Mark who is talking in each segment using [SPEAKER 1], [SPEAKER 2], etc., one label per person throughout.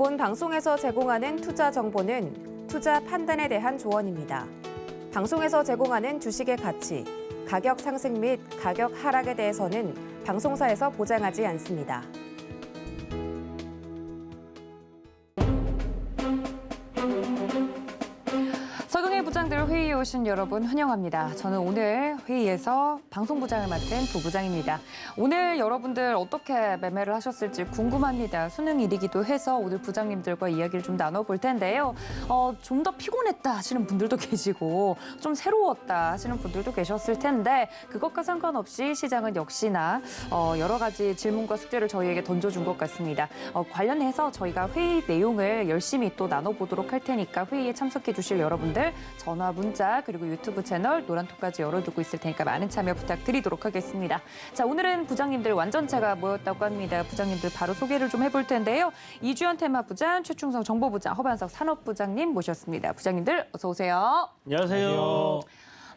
[SPEAKER 1] 본 방송에서 제공하는 투자 정보는 투자 판단에 대한 조언입니다. 방송에서 제공하는 주식의 가치, 가격 상승 및 가격 하락에 대해서는 방송사에서 보장하지 않습니다. 서경의 부장들 회의에 오신 여러분 환영합니다. 저는 오늘 회의에서 방송부장을 맡은 부부장입니다. 오늘 여러분들 어떻게 매매를 하셨을지 궁금합니다. 수능일이기도 해서 오늘 부장님들과 이야기를 좀 나눠볼 텐데요. 좀 더 피곤했다 하시는 분들도 계시고 좀 새로웠다 하시는 분들도 계셨을 텐데 그것과 상관없이 시장은 역시나 여러 가지 질문과 숙제를 저희에게 던져준 것 같습니다. 관련해서 저희가 회의 내용을 열심히 또 나눠보도록 할 테니까 회의에 참석해 주실 여러분들 전화, 문자 그리고 유튜브 채널 노란톡까지 열어두고 있을 테니까 많은 참여 부탁드리도록 하겠습니다. 자, 오늘은 부장님들 완전체가 모였다고 합니다. 부장님들 바로 소개를 좀 해볼 텐데요. 이주연 테마부장, 최충성 정보부장, 허반석 산업부장님 모셨습니다. 부장님들 어서 오세요.
[SPEAKER 2] 안녕하세요.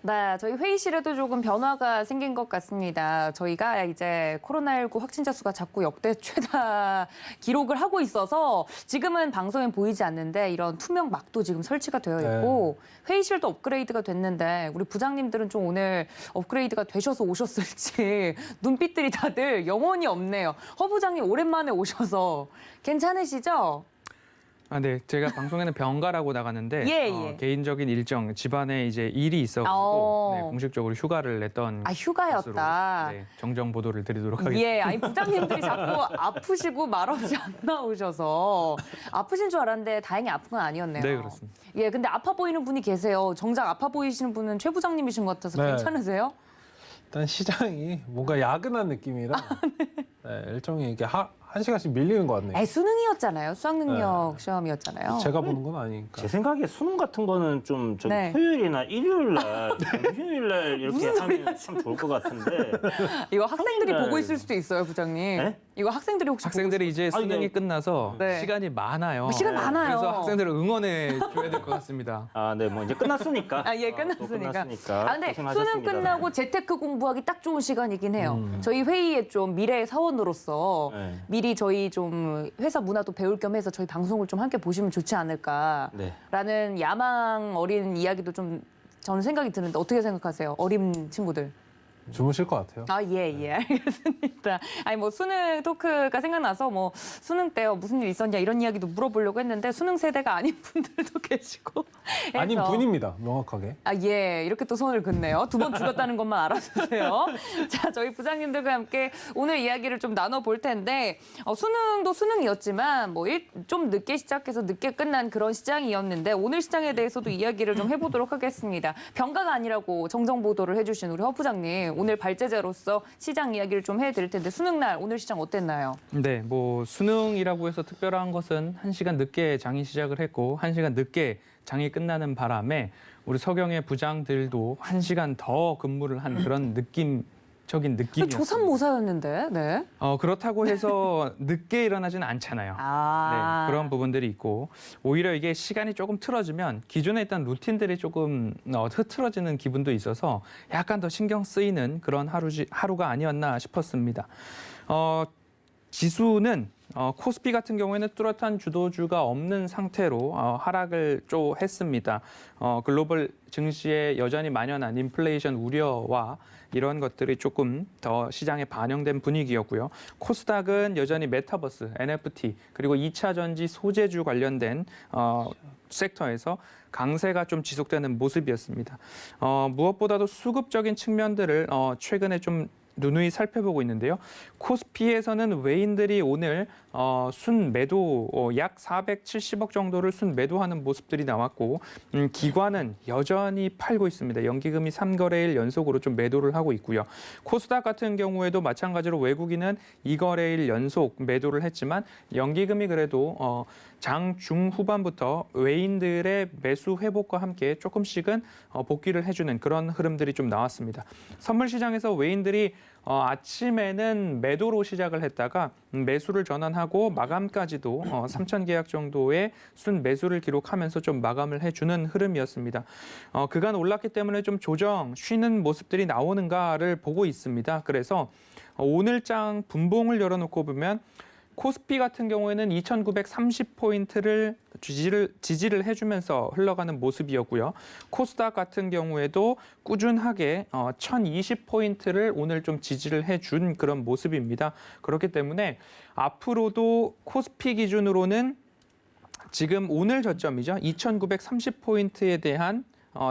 [SPEAKER 1] 네, 저희 회의실에도 조금 변화가 생긴 것 같습니다. 저희가 이제 코로나19 확진자 수가 자꾸 역대 최다 기록을 하고 있어서 지금은 방송에 보이지 않는데 이런 투명 막도 지금 설치가 되어 있고 회의실도 업그레이드가 됐는데 우리 부장님들은 좀 오늘 업그레이드가 되셔서 오셨을지 눈빛들이 다들 영혼이 없네요. 허 부장님 오랜만에 오셔서 괜찮으시죠?
[SPEAKER 2] 네, 제가 방송에는 병가라고 나가는데
[SPEAKER 1] 예.
[SPEAKER 2] 개인적인 일정, 집안에 이제 일이 있어서 네, 공식적으로 휴가를 냈던
[SPEAKER 1] 휴가였다.
[SPEAKER 2] 것으로, 네, 정정 보도를 드리도록 하겠습니다.
[SPEAKER 1] 예, 아니 부장님들이 자꾸 아프시고 말없이 안 나오셔서 아프신 줄 알았는데 다행히 아픈 건 아니었네요.
[SPEAKER 2] 네, 그렇습니다.
[SPEAKER 1] 예, 근데 아파 보이는 분이 계세요. 정작 아파 보이시는 분은 최 부장님이신 것 같아서
[SPEAKER 3] 네.
[SPEAKER 1] 괜찮으세요?
[SPEAKER 3] 일단 시장이 뭔가 야근한 느낌이라 네, 일정이 이게 한 시간씩 밀리는 것 같네요.
[SPEAKER 1] 수능이었잖아요. 수학능력 시험이었잖아요.
[SPEAKER 3] 제가 보는 건 아니니까.
[SPEAKER 4] 제 생각에 수능 같은 거는 좀 저기
[SPEAKER 1] 네.
[SPEAKER 4] 토요일이나 일요일 날, 금요일 날 이렇게 하면 참 좋을 것 같은데.
[SPEAKER 1] 이거 학생들이
[SPEAKER 4] 평일날-
[SPEAKER 1] 보고 있을 수도 있어요, 부장님.
[SPEAKER 4] 네?
[SPEAKER 1] 이거 학생들이 혹시
[SPEAKER 2] 학생들이 이제 수능이
[SPEAKER 4] 네.
[SPEAKER 2] 끝나서
[SPEAKER 1] 네.
[SPEAKER 2] 시간이 많아요.
[SPEAKER 1] 시간 많아요.
[SPEAKER 2] 그래서 학생들을 응원해 줘야 될 것 같습니다.
[SPEAKER 4] 아, 네, 뭐 이제 끝났으니까.
[SPEAKER 1] 예,
[SPEAKER 4] 또
[SPEAKER 1] 끝났으니까.
[SPEAKER 4] 끝났으니까.
[SPEAKER 1] 근데
[SPEAKER 4] 고생하셨습니다.
[SPEAKER 1] 수능 끝나고 재테크 공부하기 딱 좋은 시간이긴 해요. 저희 회의에 좀 미래의 사원으로서
[SPEAKER 4] 네.
[SPEAKER 1] 미리 저희 좀 회사 문화도 배울 겸 해서 저희 방송을 좀 함께 보시면 좋지 않을까라는
[SPEAKER 4] 네.
[SPEAKER 1] 야망 어린 이야기도 좀 저는 생각이 드는데 어떻게 생각하세요? 어린 친구들.
[SPEAKER 3] 주무실 것 같아요.
[SPEAKER 1] 예, 알겠습니다. 아니, 뭐, 수능 토크가 생각나서 뭐, 수능 때 무슨 일 있었냐 이런 이야기도 물어보려고 했는데 수능 세대가 아닌 분들도 계시고. 해서.
[SPEAKER 3] 아닌 분입니다, 명확하게.
[SPEAKER 1] 이렇게 또 손을 긋네요. 2번 죽었다는 것만 알아주세요. 자, 저희 부장님들과 함께 오늘 이야기를 좀 나눠볼 텐데, 수능도 수능이었지만, 좀 늦게 시작해서 늦게 끝난 그런 시장이었는데, 오늘 시장에 대해서도 이야기를 좀 해보도록 하겠습니다. 병가가 아니라고 정정 보도를 해주신 우리 허 부장님, 오늘 발제자로서 시장 이야기를 좀 해드릴 텐데, 수능날 오늘 시장 어땠나요?
[SPEAKER 2] 네, 뭐 수능이라고 해서 특별한 것은 1시간 늦게 장이 시작을 했고 1시간 늦게 장이 끝나는 바람에 우리 서경의 부장들도 1시간 더 근무를 한 그런 느낌적인 느낌이었습니다.
[SPEAKER 1] 조삼모사였는데, 네.
[SPEAKER 2] 그렇다고 해서 늦게 일어나지는 않잖아요. 네, 그런 부분들이 있고 오히려 이게 시간이 조금 틀어지면 기존에 있던 루틴들이 조금 흐트러지는 기분도 있어서 약간 더 신경 쓰이는 그런 하루가 아니었나 싶었습니다. 지수는 코스피 같은 경우에는 뚜렷한 주도주가 없는 상태로 하락을 좀 했습니다. 글로벌 증시에 여전히 만연한 인플레이션 우려와 이런 것들이 조금 더 시장에 반영된 분위기였고요. 코스닥은 여전히 메타버스, NFT 그리고 2차 전지 소재주 관련된 섹터에서 강세가 좀 지속되는 모습이었습니다. 무엇보다도 수급적인 측면들을 최근에 좀 누누이 살펴보고 있는데요. 코스피에서는 외인들이 오늘 순매도 약 470억 정도를 순매도하는 모습들이 나왔고 기관은 여전히 팔고 있습니다. 연기금이 3거래일 연속으로 좀 매도를 하고 있고요. 코스닥 같은 경우에도 마찬가지로 외국인은 2거래일 연속 매도를 했지만 연기금이 그래도 장 중후반부터 외인들의 매수 회복과 함께 조금씩은 복귀를 해주는 그런 흐름들이 좀 나왔습니다. 선물 시장에서 외인들이 아침에는 매도로 시작을 했다가 매수를 전환하고 마감까지도 3천 계약 정도의 순 매수를 기록하면서 좀 마감을 해주는 흐름이었습니다. 그간 올랐기 때문에 좀 쉬는 모습들이 나오는가를 보고 있습니다. 그래서 오늘장 분봉을 열어놓고 보면 코스피 같은 경우에는 2,930포인트를 지지를 해주면서 흘러가는 모습이었고요. 코스닥 같은 경우에도 꾸준하게 1,020포인트를 오늘 좀 지지를 해준 그런 모습입니다. 그렇기 때문에 앞으로도 코스피 기준으로는 지금 오늘 저점이죠. 2,930포인트에 대한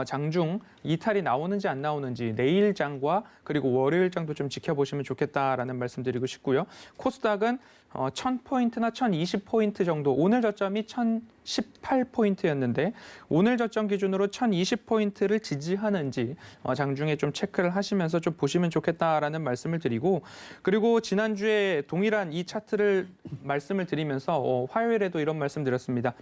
[SPEAKER 2] 장중 이탈이 나오는지 안 나오는지 내일 장과 그리고 월요일 장도 좀 지켜보시면 좋겠다라는 말씀드리고 싶고요. 코스닥은 1,000포인트나 1,020포인트 정도, 오늘 저점이 1,018포인트였는데 오늘 저점 기준으로 1,020포인트를 지지하는지 장중에 좀 체크를 하시면서 좀 보시면 좋겠다라는 말씀을 드리고, 그리고 지난주에 동일한 이 차트를 말씀을 드리면서 화요일에도 이런 말씀 드렸습니다.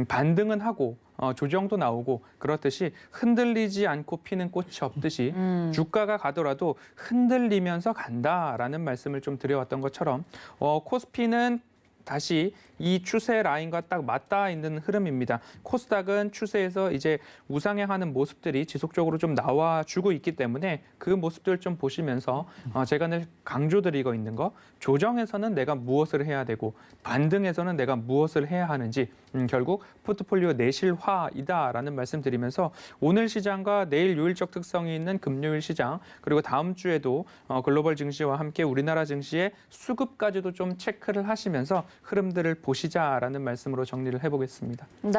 [SPEAKER 2] 반등은 하고 조정도 나오고 그렇듯이 흔들리지 않고 피는 꽃이 없듯이 주가가 가더라도 흔들리면서 간다라는 말씀을 좀 드려왔던 것처럼 코스피는 다시 이 추세 라인과 딱 맞닿아 있는 흐름입니다. 코스닥은 추세에서 이제 우상향하는 모습들이 지속적으로 좀 나와주고 있기 때문에 그 모습들 좀 보시면서 제가 늘 강조드리고 있는 거, 조정에서는 내가 무엇을 해야 되고 반등에서는 내가 무엇을 해야 하는지 결국 포트폴리오 내실화이다라는 말씀 드리면서 오늘 시장과 내일 요일적 특성이 있는 금요일 시장, 그리고 다음 주에도 글로벌 증시와 함께 우리나라 증시의 수급까지도 좀 체크를 하시면서 흐름들을 보시자라는 말씀으로 정리를 해보겠습니다.
[SPEAKER 1] 네,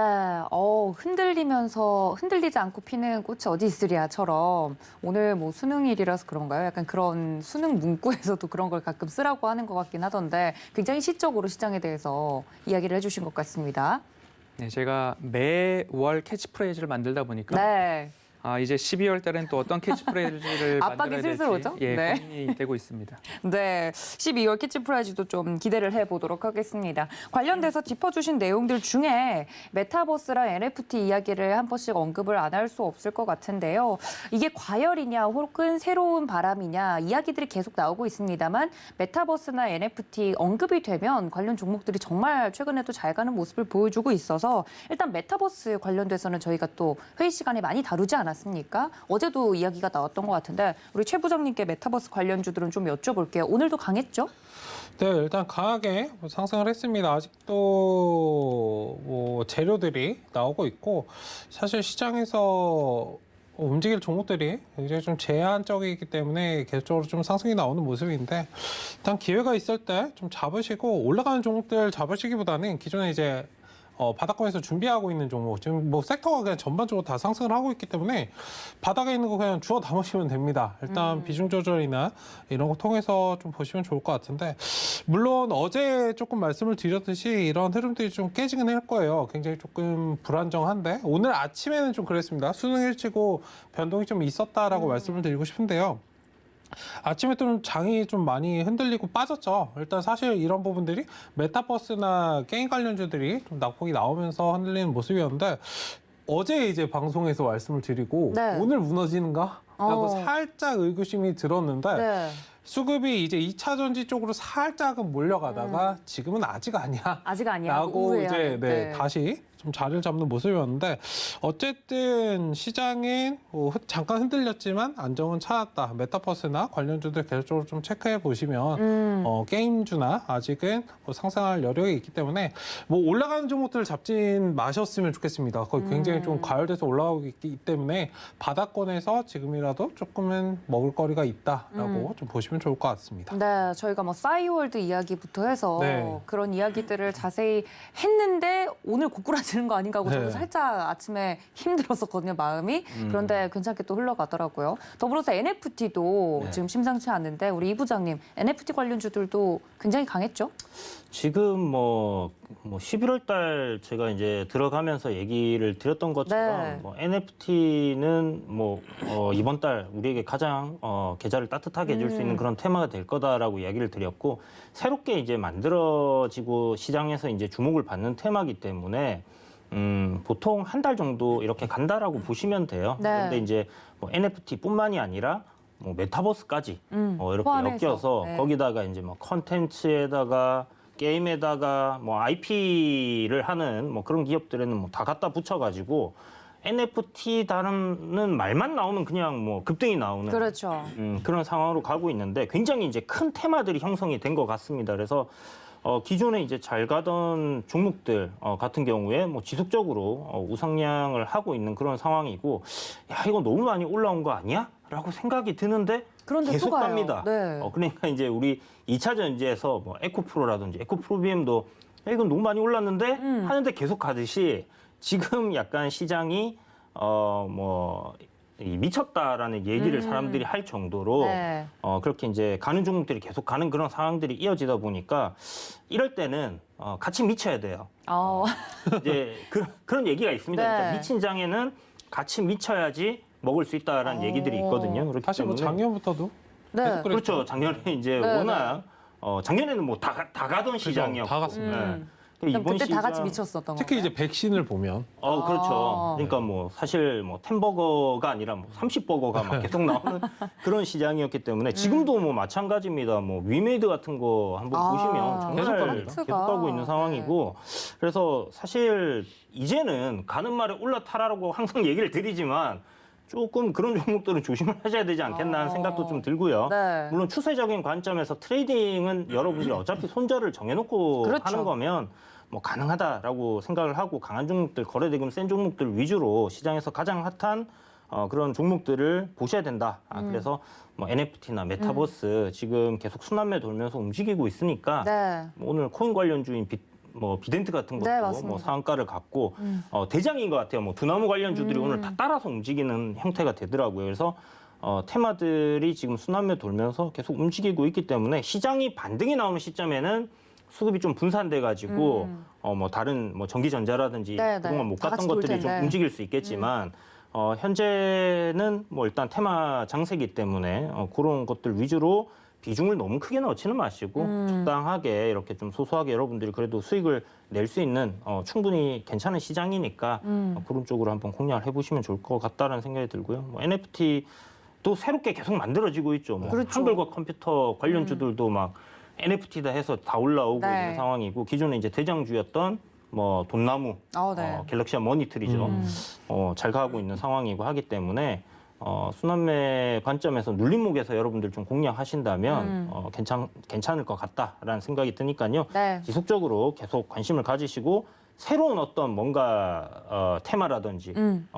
[SPEAKER 1] 흔들리지 않고 피는 꽃이 어디 있으랴처럼 오늘 뭐 수능일이라서 그런가요? 약간 그런 수능 문구에서도 그런 걸 가끔 쓰라고 하는 것 같긴 하던데 굉장히 시적으로 시장에 대해서 이야기를 해주신 것 같습니다.
[SPEAKER 2] 네, 제가 매월 캐치프레이즈를 만들다 보니까
[SPEAKER 1] 네.
[SPEAKER 2] 이제 12월 달엔 또 어떤 캐치프레이즈를
[SPEAKER 1] 압박이
[SPEAKER 2] 만들어야
[SPEAKER 1] 슬슬
[SPEAKER 2] 될지
[SPEAKER 1] 오죠?
[SPEAKER 2] 예,
[SPEAKER 1] 네.
[SPEAKER 2] 고민이 되고 있습니다.
[SPEAKER 1] 네, 12월 캐치프라이즈도 좀 기대를 해보도록 하겠습니다. 관련돼서 짚어주신 내용들 중에 메타버스랑 NFT 이야기를 한 번씩 언급을 안 할 수 없을 것 같은데요. 이게 과열이냐 혹은 새로운 바람이냐 이야기들이 계속 나오고 있습니다만 메타버스나 NFT 언급이 되면 관련 종목들이 정말 최근에도 잘 가는 모습을 보여주고 있어서 일단 메타버스 관련돼서는 저희가 또 회의 시간에 많이 다루지 않았습니까? 어제도 이야기가 나왔던 것 같은데 우리 최 부장님께 메타버스 관련주들은 좀 여쭤볼게요. 오늘도 강했죠?
[SPEAKER 3] 네, 일단 강하게 상승을 했습니다. 아직도 뭐 재료들이 나오고 있고 사실 시장에서 움직일 종목들이 굉장히 좀 제한적이기 때문에 계속적으로 좀 상승이 나오는 모습인데 일단 기회가 있을 때 좀 잡으시고 올라가는 종목들 잡으시기보다는 기존에 이제 바닥권에서 준비하고 있는 종목, 지금 뭐 섹터가 그냥 전반적으로 다 상승을 하고 있기 때문에 바닥에 있는 거 그냥 주워 담으시면 됩니다. 일단 비중 조절이나 이런 거 통해서 좀 보시면 좋을 것 같은데, 물론 어제 조금 말씀을 드렸듯이 이런 흐름들이 좀 깨지긴 할 거예요. 굉장히 조금 불안정한데 오늘 아침에는 좀 그랬습니다. 수능 일치고 변동이 좀 있었다라고 말씀을 드리고 싶은데요. 아침에 좀 장이 좀 많이 흔들리고 빠졌죠. 일단 사실 이런 부분들이 메타버스나 게임 관련주들이 좀 낙폭이 나오면서 흔들리는 모습이었는데 어제 이제 방송에서 말씀을 드리고
[SPEAKER 1] 네.
[SPEAKER 3] 오늘 무너지는가? 라고 살짝 의구심이 들었는데
[SPEAKER 1] 네.
[SPEAKER 3] 수급이 이제 2차 전지 쪽으로 살짝은 몰려가다가 지금은 아직 아니야.
[SPEAKER 1] 아직 아니야.
[SPEAKER 3] 라고 이제
[SPEAKER 1] 네.
[SPEAKER 3] 다시 좀 자리를 잡는 모습이었는데 어쨌든 시장은 뭐 잠깐 흔들렸지만 안정은 찾았다. 메타버스나 관련주들 계속적으로 좀 체크해 보시면 게임주나 아직은 뭐 상승할 여력이 있기 때문에 뭐 올라가는 종목들을 잡진 마셨으면 좋겠습니다. 거의 굉장히 좀 과열돼서 올라가고 있기 때문에 바닥권에서 지금이라도 조금은 먹을거리가 있다라고 좀 보시면 좋을 것 같습니다.
[SPEAKER 1] 네, 저희가 뭐 싸이월드 이야기부터 해서
[SPEAKER 3] 네.
[SPEAKER 1] 그런 이야기들을 자세히 했는데 오늘 고꾸라지는 거 아닌가 하고 저도
[SPEAKER 3] 네.
[SPEAKER 1] 살짝 아침에 힘들었었거든요, 마음이. 그런데 괜찮게 또 흘러가더라고요. 더불어서 NFT도 지금 심상치 않은데 우리 이 부장님, NFT 관련주들도 굉장히 강했죠?
[SPEAKER 4] 지금 뭐 11월 달 제가 이제 들어가면서 얘기를 드렸던 것처럼
[SPEAKER 1] 네.
[SPEAKER 4] 뭐 NFT는 이번 달 우리에게 가장 계좌를 따뜻하게 해줄 수 있는 그런 테마가 될 거다라고 이야기를 드렸고, 새롭게 이제 만들어지고 시장에서 이제 주목을 받는 테마이기 때문에 보통 한 달 정도 이렇게 간다라고 보시면 돼요.
[SPEAKER 1] 네.
[SPEAKER 4] 그런데 이제 뭐 NFT뿐만이 아니라 뭐 메타버스까지 이렇게
[SPEAKER 1] 포함해서.
[SPEAKER 4] 엮여서
[SPEAKER 1] 네.
[SPEAKER 4] 거기다가 이제 뭐 컨텐츠에다가 게임에다가 뭐 IP를 하는 뭐 그런 기업들에는 뭐 다 갖다 붙여가지고 NFT다는 말만 나오면 그냥 뭐 급등이 나오는
[SPEAKER 1] 그렇죠.
[SPEAKER 4] 그런 상황으로 가고 있는데 굉장히 이제 큰 테마들이 형성이 된 것 같습니다. 그래서 기존에 이제 잘 가던 종목들 같은 경우에 뭐 지속적으로 우상향을 하고 있는 그런 상황이고, 야 이거 너무 많이 올라온 거 아니야? 라고 생각이 드는데
[SPEAKER 1] 그런데
[SPEAKER 4] 계속
[SPEAKER 1] 또 가요.
[SPEAKER 4] 갑니다.
[SPEAKER 1] 네.
[SPEAKER 4] 그러니까 이제 우리 2차 전지에서 뭐 에코프로라든지 에코프로비엠도 야, 이건 너무 많이 올랐는데 하는데 계속 가듯이 지금 약간 시장이 이 미쳤다라는 얘기를 사람들이 할 정도로
[SPEAKER 1] 네.
[SPEAKER 4] 그렇게 이제 가는 종목들이 계속 가는 그런 상황들이 이어지다 보니까 이럴 때는 같이 미쳐야 돼요. 이제 그런 얘기가 있습니다.
[SPEAKER 1] 네.
[SPEAKER 4] 진짜 미친 장에는 같이 미쳐야지 먹을 수 있다라는 얘기들이 있거든요. 그렇기
[SPEAKER 3] 사실 뭐
[SPEAKER 4] 때문에
[SPEAKER 3] 작년부터도
[SPEAKER 1] 네.
[SPEAKER 3] 계속 그랬죠.
[SPEAKER 4] 그렇죠. 작년에 이제
[SPEAKER 1] 네,
[SPEAKER 4] 워낙 작년에는 뭐 다 가던 시장이었고
[SPEAKER 3] 다 갔습니다.
[SPEAKER 4] 네.
[SPEAKER 1] 그럼
[SPEAKER 4] 이번
[SPEAKER 1] 그때 다 같이
[SPEAKER 4] 시장-
[SPEAKER 1] 미쳤었던
[SPEAKER 3] 특히
[SPEAKER 1] 건가요?
[SPEAKER 3] 이제 백신을 보면
[SPEAKER 4] 그렇죠. 그러니까 뭐 사실 뭐 10버거가 아니라 뭐 30버거가 막 계속 나오는 그런 시장이었기 때문에 지금도 뭐 마찬가지입니다. 뭐 위메이드 같은 거 한번 보시면
[SPEAKER 3] 계속
[SPEAKER 4] 정말
[SPEAKER 3] 갑니다.
[SPEAKER 4] 계속 가고 있는 상황이고, 그래서 사실 이제는 가는 말에 올라타라고 항상 얘기를 드리지만 조금 그런 종목들은 조심을 하셔야 되지 않겠나 하는 생각도 좀 들고요.
[SPEAKER 1] 네.
[SPEAKER 4] 물론 추세적인 관점에서 트레이딩은 여러분들이 어차피 손절을 정해놓고
[SPEAKER 1] 그렇죠.
[SPEAKER 4] 하는 거면 뭐 가능하다라고 생각을 하고 강한 종목들, 거래대금 센 종목들 위주로 시장에서 가장 핫한 그런 종목들을 보셔야 된다. 그래서 뭐 NFT나 메타버스 지금 계속 순환매 돌면서 움직이고 있으니까
[SPEAKER 1] 네.
[SPEAKER 4] 뭐 오늘 코인 관련주인 비덴트 같은 것도
[SPEAKER 1] 네, 맞습니다.
[SPEAKER 4] 뭐 상한가를 갖고 대장인 것 같아요. 뭐 두나무 관련주들이 오늘 다 따라서 움직이는 형태가 되더라고요. 그래서 테마들이 지금 순환매 돌면서 계속 움직이고 있기 때문에 시장이 반등이 나오는 시점에는 수급이 좀 분산돼 가지고 뭐 다른 뭐 전기전자라든지
[SPEAKER 1] 네, 네.
[SPEAKER 4] 그동안 못
[SPEAKER 1] 다 같이
[SPEAKER 4] 갔던
[SPEAKER 1] 돌
[SPEAKER 4] 것들이 좀
[SPEAKER 1] 텐데.
[SPEAKER 4] 움직일 수 있겠지만 현재는 뭐 일단 테마 장세기 때문에 그런 것들 위주로 비중을 너무 크게 넣지는 마시고 적당하게 이렇게 좀 소소하게 여러분들이 그래도 수익을 낼 수 있는 충분히 괜찮은 시장이니까 그런 쪽으로 한번 공략을 해보시면 좋을 것 같다라는 생각이 들고요. 뭐 NFT도 새롭게 계속 만들어지고 있죠. 뭐
[SPEAKER 1] 그렇죠.
[SPEAKER 4] 한글과 컴퓨터 관련주들도 막 NFT다 해서 다 올라오고
[SPEAKER 1] 네.
[SPEAKER 4] 있는 상황이고, 기존에 이제 대장주였던 뭐 돈나무,
[SPEAKER 1] 네.
[SPEAKER 4] 갤럭시아 머니트리죠. 잘 가고 있는 상황이고 하기 때문에 순환매 관점에서 눌림목에서 여러분들 좀 공략하신다면 괜찮을 것 같다라는 생각이 드니까요.
[SPEAKER 1] 네.
[SPEAKER 4] 지속적으로 계속 관심을 가지시고 새로운 어떤 뭔가 테마라든지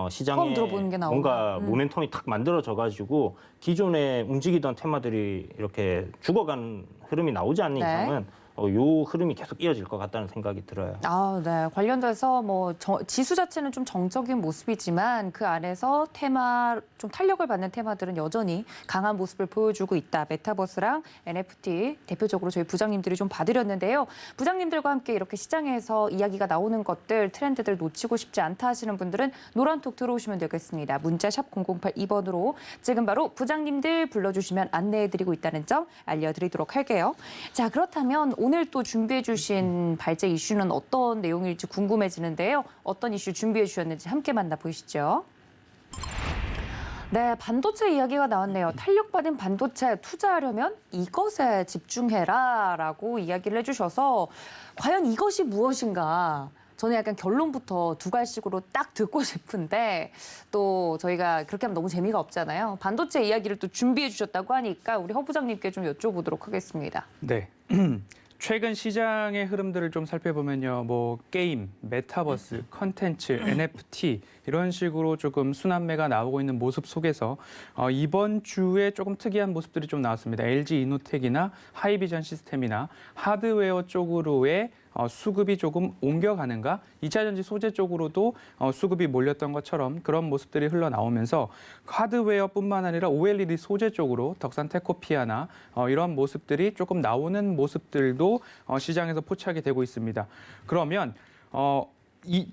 [SPEAKER 4] 시장에
[SPEAKER 1] 처음 들어보는 게 나오고.
[SPEAKER 4] 뭔가 모멘텀이 탁 만들어져 가지고 기존에 움직이던 테마들이 이렇게 죽어가는 흐름이 나오지 않는
[SPEAKER 1] 네.
[SPEAKER 4] 이상은 요 흐름이 계속 이어질 것 같다는 생각이 들어요.
[SPEAKER 1] 네. 관련돼서 뭐 지수 자체는 좀 정적인 모습이지만 그 안에서 좀 탄력을 받는 테마들은 여전히 강한 모습을 보여주고 있다. 메타버스랑 NFT 대표적으로 저희 부장님들이 좀 봐드렸는데요. 부장님들과 함께 이렇게 시장에서 이야기가 나오는 것들, 트렌드들 놓치고 싶지 않다 하시는 분들은 노란톡 들어오시면 되겠습니다. 문자 샵 0082번으로 지금 바로 부장님들 불러주시면 안내해드리고 있다는 점 알려드리도록 할게요. 자, 그렇다면 오늘 또 준비해 주신 발제 이슈는 어떤 내용일지 궁금해지는데요. 어떤 이슈 준비해 주셨는지 함께 만나보시죠. 네, 반도체 이야기가 나왔네요. 탄력받은 반도체 투자하려면 이것에 집중해라라고 이야기를 해주셔서 과연 이것이 무엇인가? 저는 약간 결론부터 두 갈씩으로 딱 듣고 싶은데 또 저희가 그렇게 하면 너무 재미가 없잖아요. 반도체 이야기를 또 준비해 주셨다고 하니까 우리 허 부장님께 좀 여쭤보도록 하겠습니다.
[SPEAKER 2] 네. 최근 시장의 흐름들을 좀 살펴보면요. 뭐 게임, 메타버스, 컨텐츠, NFT 이런 식으로 조금 순환매가 나오고 있는 모습 속에서 이번 주에 조금 특이한 모습들이 좀 나왔습니다. LG 이노텍이나 하이비전 시스템이나 하드웨어 쪽으로의 수급이 조금 옮겨가는가? 2차 전지 소재 쪽으로도 수급이 몰렸던 것처럼 그런 모습들이 흘러나오면서 하드웨어뿐만 아니라 OLED 소재 쪽으로 덕산 테코피아나 이런 모습들이 조금 나오는 모습들도 시장에서 포착이 되고 있습니다. 그러면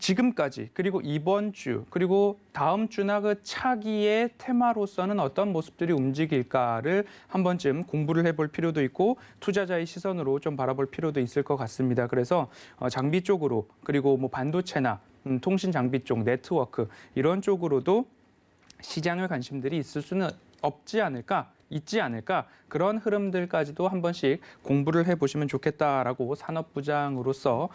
[SPEAKER 2] 지금까지 그리고 이번 주 그리고 다음 주나 그 차기의 테마로서는 어떤 모습들이 움직일까를 한 번쯤 공부를 해볼 필요도 있고 투자자의 시선으로 좀 바라볼 필요도 있을 것 같습니다. 그래서 장비 쪽으로 그리고 뭐 반도체나 통신 장비 쪽, 네트워크 이런 쪽으로도 시장의 관심들이 있을 수는 없지 않을까? 있지 않을까? 그런 흐름들까지도 한 번씩 공부를 해보시면 좋겠다라고 산업부장으로서